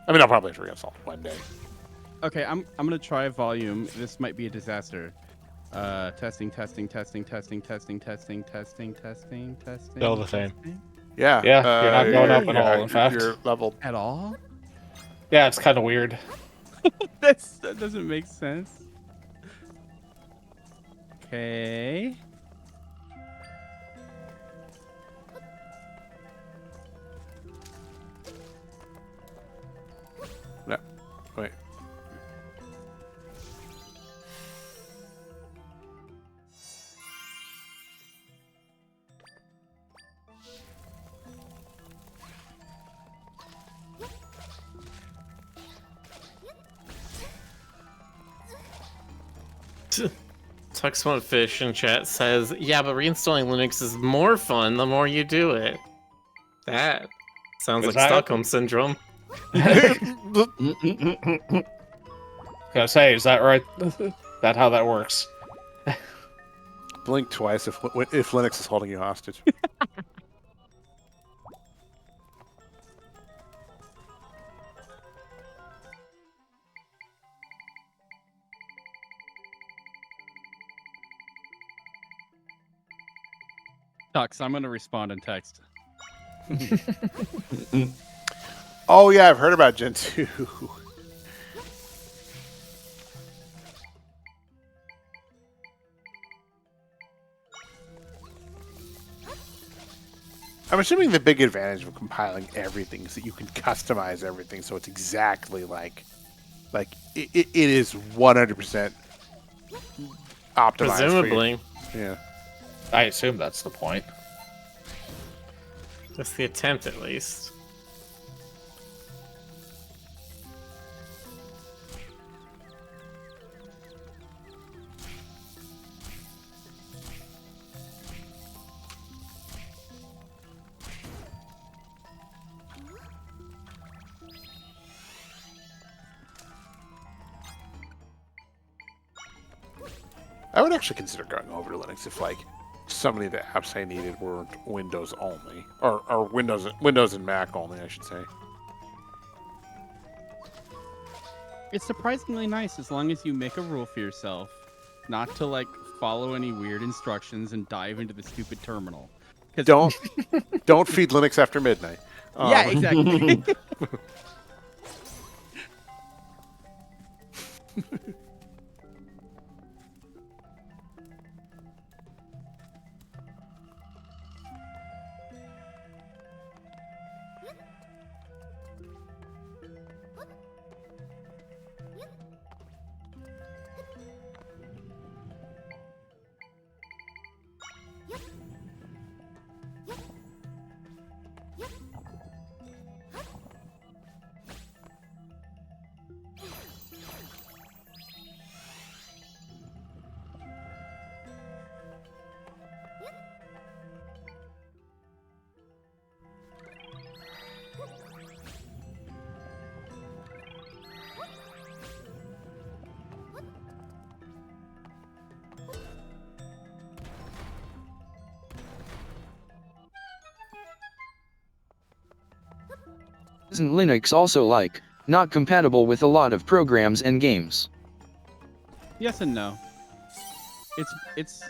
I mean, I'll probably have to reinstall one day. Okay, I'm gonna try volume. This might be a disaster. Testing. Still the same. Yeah. Yeah, you're not going up at all, in fact. You're leveled. At all? Yeah, it's kind of weird. That doesn't make sense. Okay. No, wait. Tuxmont Fish in chat says, yeah, but reinstalling Linux is more fun the more you do it. That sounds like Stockholm Syndrome. Gotta say, is that right? That how that works? Blink twice if Linux is holding you hostage. Tux, I'm gonna respond in text. Oh yeah, I've heard about Gen 2. I'm assuming the big advantage of compiling everything is that you can customize everything so it's exactly like it is 100% optimized. Presumably. Yeah. I assume that's the point. That's the attempt, at least. I would actually consider going over to Linux if like so many of the apps I needed were Windows only, or Windows and Mac only, I should say. It's surprisingly nice as long as you make a rule for yourself, not to like follow any weird instructions and dive into the stupid terminal. Don't feed Linux after midnight. Yeah, exactly. Isn't Linux also like, not compatible with a lot of programs and games? Yes and no. It's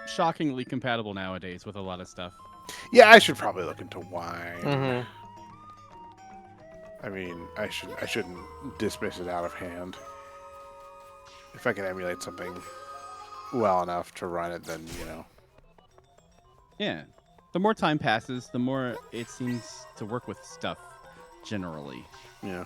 shockingly compatible nowadays with a lot of stuff. Yeah, I should probably look into why. Mm-hmm. I mean, I shouldn't dismiss it out of hand. If I can emulate something well enough to run it, then, you know. Yeah. The more time passes, the more it seems to work with stuff, generally. Yeah.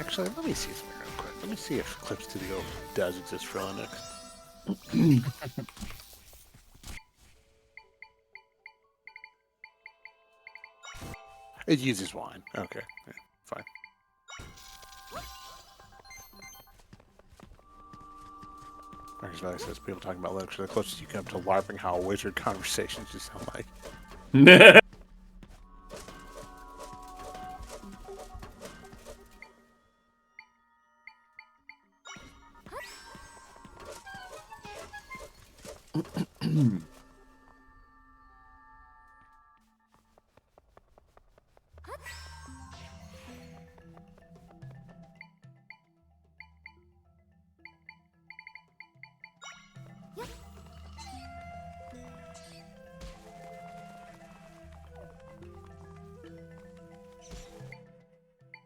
Actually, let me see something real quick. Let me see if Clip Studio does exist for Linux. It uses wine. Okay, yeah, fine. Marcus Valley says people talking about Linux are the closest you come to LARPing how a wizard conversations you sound like.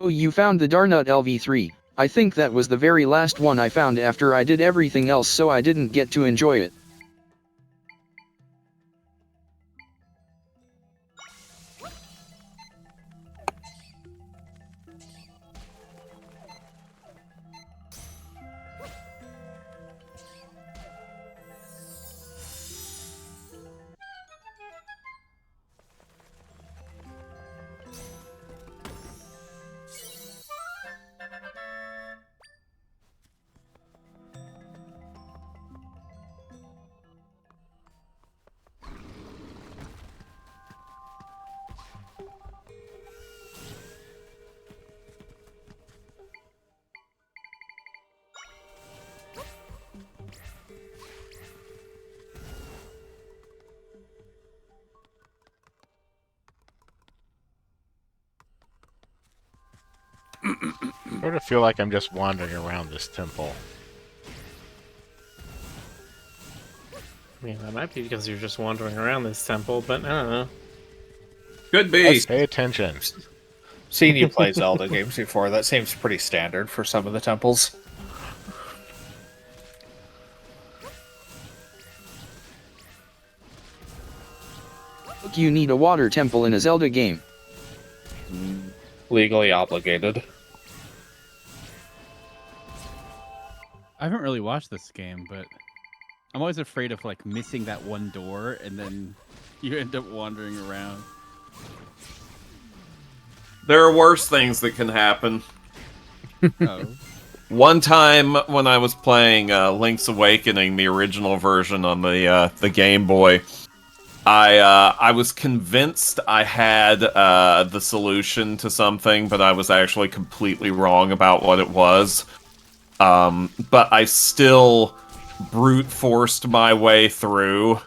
Oh, you found the Darnut LV3. I think that was the very last one I found after I did everything else, so I didn't get to enjoy it. I sort of feel like I'm just wandering around this temple. I mean, that might be because you're just wandering around this temple, but I don't know. Could be. Pay attention. Seen you play Zelda games before. That seems pretty standard for some of the temples. Look, you need a water temple in a Zelda game. Legally obligated. I haven't really watched this game, but I'm always afraid of like missing that one door and then you end up wandering around. There are worse things that can happen. Oh. One time when I was playing Link's Awakening, the original version on the Game Boy, I was convinced I had the solution to something, but I was actually completely wrong about what it was. But I still brute forced my way through.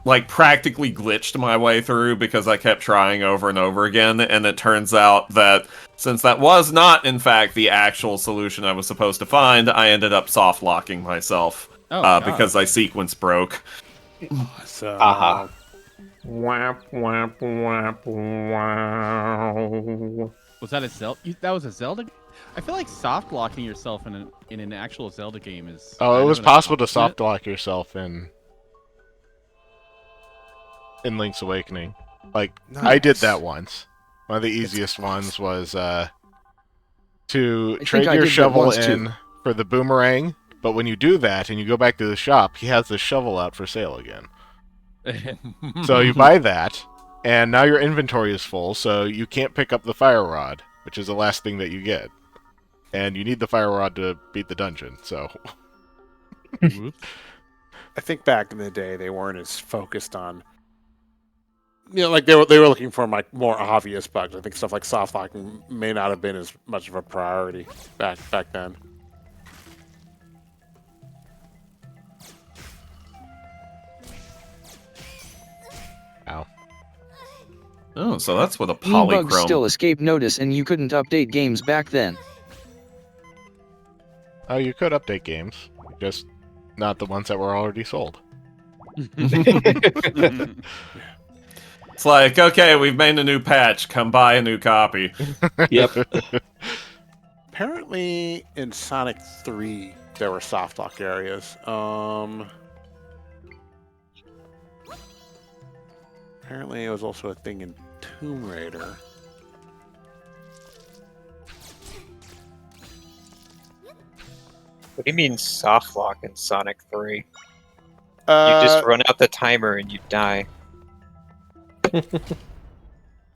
Like practically glitched my way through because I kept trying over and over again, and it turns out that since that was not, in fact, the actual solution I was supposed to find, I ended up soft locking myself because my sequence broke. So, Wap, wap, wap, wow. Was that a Zelda? That was a Zelda. I feel like soft locking yourself in an actual Zelda game is. Oh, it was an possible to accomplishment. soft lock yourself in Link's Awakening. Like, I did that once. One of the easiest ones was to trade your shovel in for the boomerang, but when you do that and you go back to the shop, he has the shovel out for sale again. So you buy that, and now your inventory is full, so you can't pick up the fire rod, which is the last thing that you get. And you need the fire rod to beat the dungeon, so... I think back in the day, they weren't as focused on... like they were looking for like more obvious bugs. I think stuff like soft locking may not have been as much of a priority back then. Ow. Oh, so that's what a Mean bugs polychrome... still escape notice and you couldn't update games back then. Oh, you could update games, just not the ones that were already sold. It's like, okay, we've made a new patch. Come buy a new copy. Yep. Apparently, in Sonic 3, there were soft lock areas. Apparently, it was also a thing in Tomb Raider. What do you mean soft lock in Sonic 3? You just run out the timer and you die.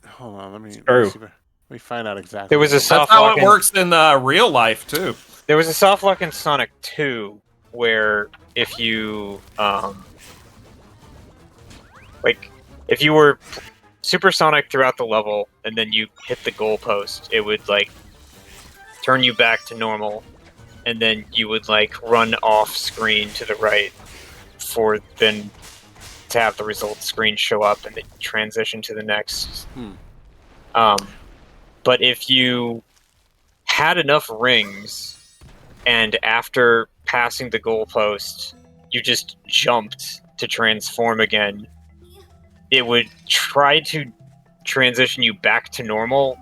Hold on, let me find out exactly. There was a soft That's how lock it works in real life, too. There was a soft lock in Sonic 2 where if you if you were supersonic throughout the level and then you hit the goalpost, it would like turn you back to normal, and then you would like run off screen to the right for then to have the results screen show up and then transition to the next. But if you had enough rings and after passing the goalpost you just jumped to transform again, it would try to transition you back to normal,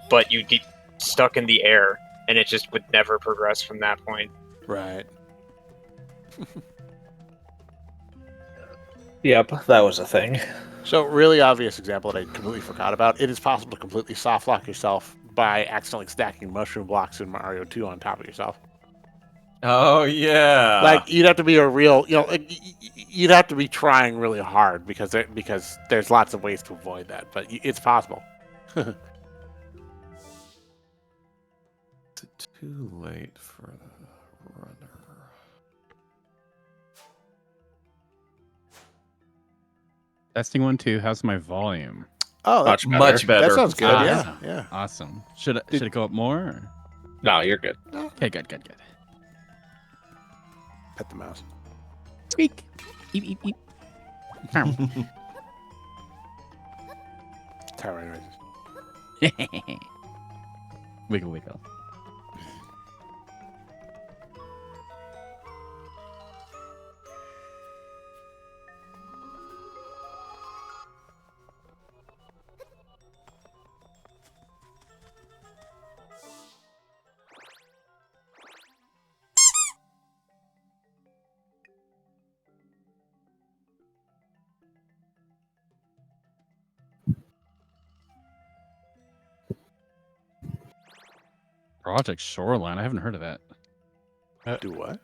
but you'd get stuck in the air and it just would never progress from that point. Right. Yep, that was a thing. So, really obvious example that I completely forgot about. It is possible to completely soft lock yourself by accidentally stacking mushroom blocks in Mario 2 on top of yourself. Oh, yeah. Like, you'd have to be a real, you'd have to be trying really hard because there's lots of ways to avoid that, but it's possible. Too late for the runner. Testing 1, 2. How's my volume? Oh, much better. That sounds good. Awesome. Yeah. Awesome. Should it go up more? Or? No, you're good. Okay, good. Pet the mouse. Squeak. Eep, eep, eep. Tower noises. Wiggle, wiggle. Project Shoreline. I haven't heard of that. Do what?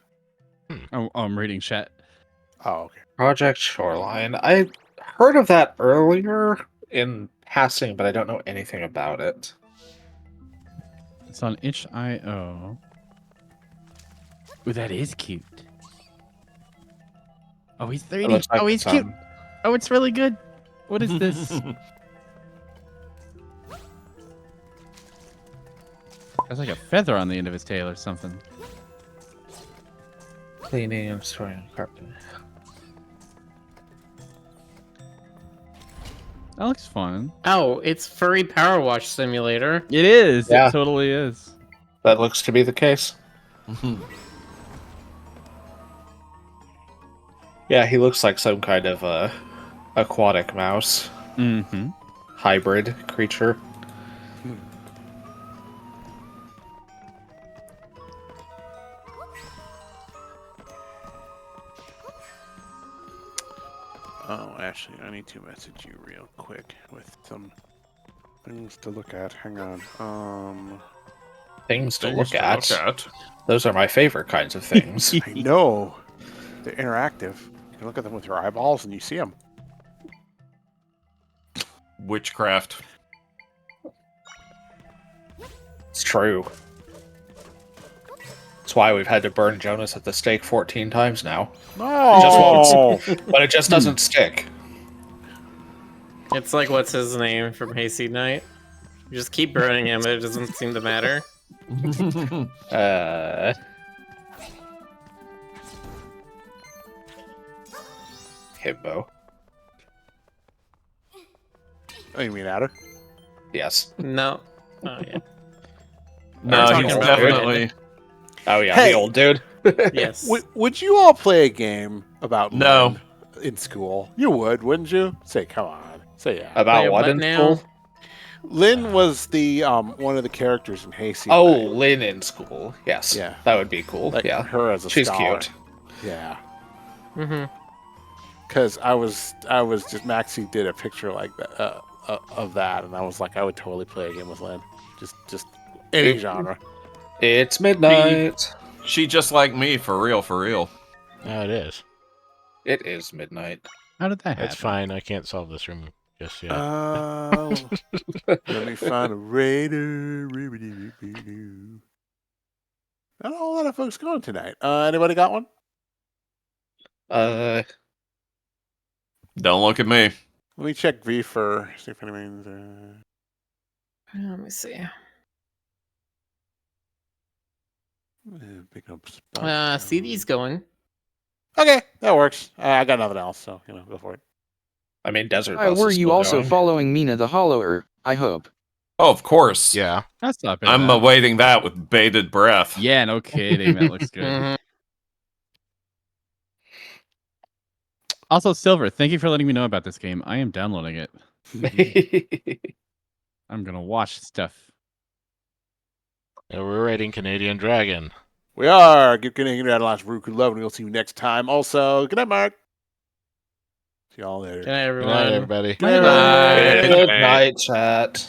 Oh, I'm reading chat. Oh, okay. Project Shoreline. I heard of that earlier in passing, but I don't know anything about it. It's on itch.io. Ooh, that is cute. Oh, he's It 3D. looks like Oh, he's it's, cute. Oh, it's really good. What is this? There's like a feather on the end of his tail or something. Cleaning and storing carpet. That looks fun. Oh, it's Furry Power Wash Simulator. It is. Yeah. It totally is. That looks to be the case. Yeah, he looks like some kind of aquatic mouse. Mm-hmm. Hybrid creature. Oh, actually, I need to message you real quick with some things to look at. Hang on. Things to look at. Those are my favorite kinds of things. I know. They're interactive. You can look at them with your eyeballs and you see them. Witchcraft. It's true. That's why we've had to burn Jonas at the stake 14 times now. No! But it just doesn't stick. It's like, what's his name from Hayseed Night? You just keep burning him, it doesn't seem to matter. Himbo. Oh, you mean Adder? Yes. No. Oh, yeah. No, talking he's about definitely. Oh yeah, Hey! the old dude. Yes. Would you all play a game about No. Lynn in school? You would, wouldn't you? Say, come on. Say yeah. About Wait, what what in now? school? Lynn was the one of the characters in Hayseed. Oh, Night. Lynn in school. Yes. Yeah. That would be cool. Like yeah. her as a She's scholar. cute. Yeah. Mm-hmm. Because I was just Maxie did a picture like that of that, and I was like, I would totally play a game with Lynn. Just any genre. It's midnight. She just like me, for real, for real. No, it is. It is midnight. How did that happen? That's fine. I can't solve this room just yet. Let me find a raider. Not a whole lot of folks going tonight. Anybody got one? Don't look at me. Let me check V for see if anyone's. Let me see. Pick up spot. CD's going. Okay, that works. I got nothing else, so go for it. I mean, Desert Why Bus were is you still also going. following Mina the Hollower, I hope? Oh, of course. Yeah. That's not bad. I'm awaiting that with bated breath. Yeah, no kidding. That looks good. Mhm. Also, Silver, thank you for letting me know about this game. I am downloading it. I'm gonna watch stuff. Yeah, we're rating Canadian Dragon. We are. Give Canadian Dragon lots of Roku love, and we'll see you next time. Also, good night, Mark. See y'all later. Good night, Good everyone. night, everybody. Good night, chat.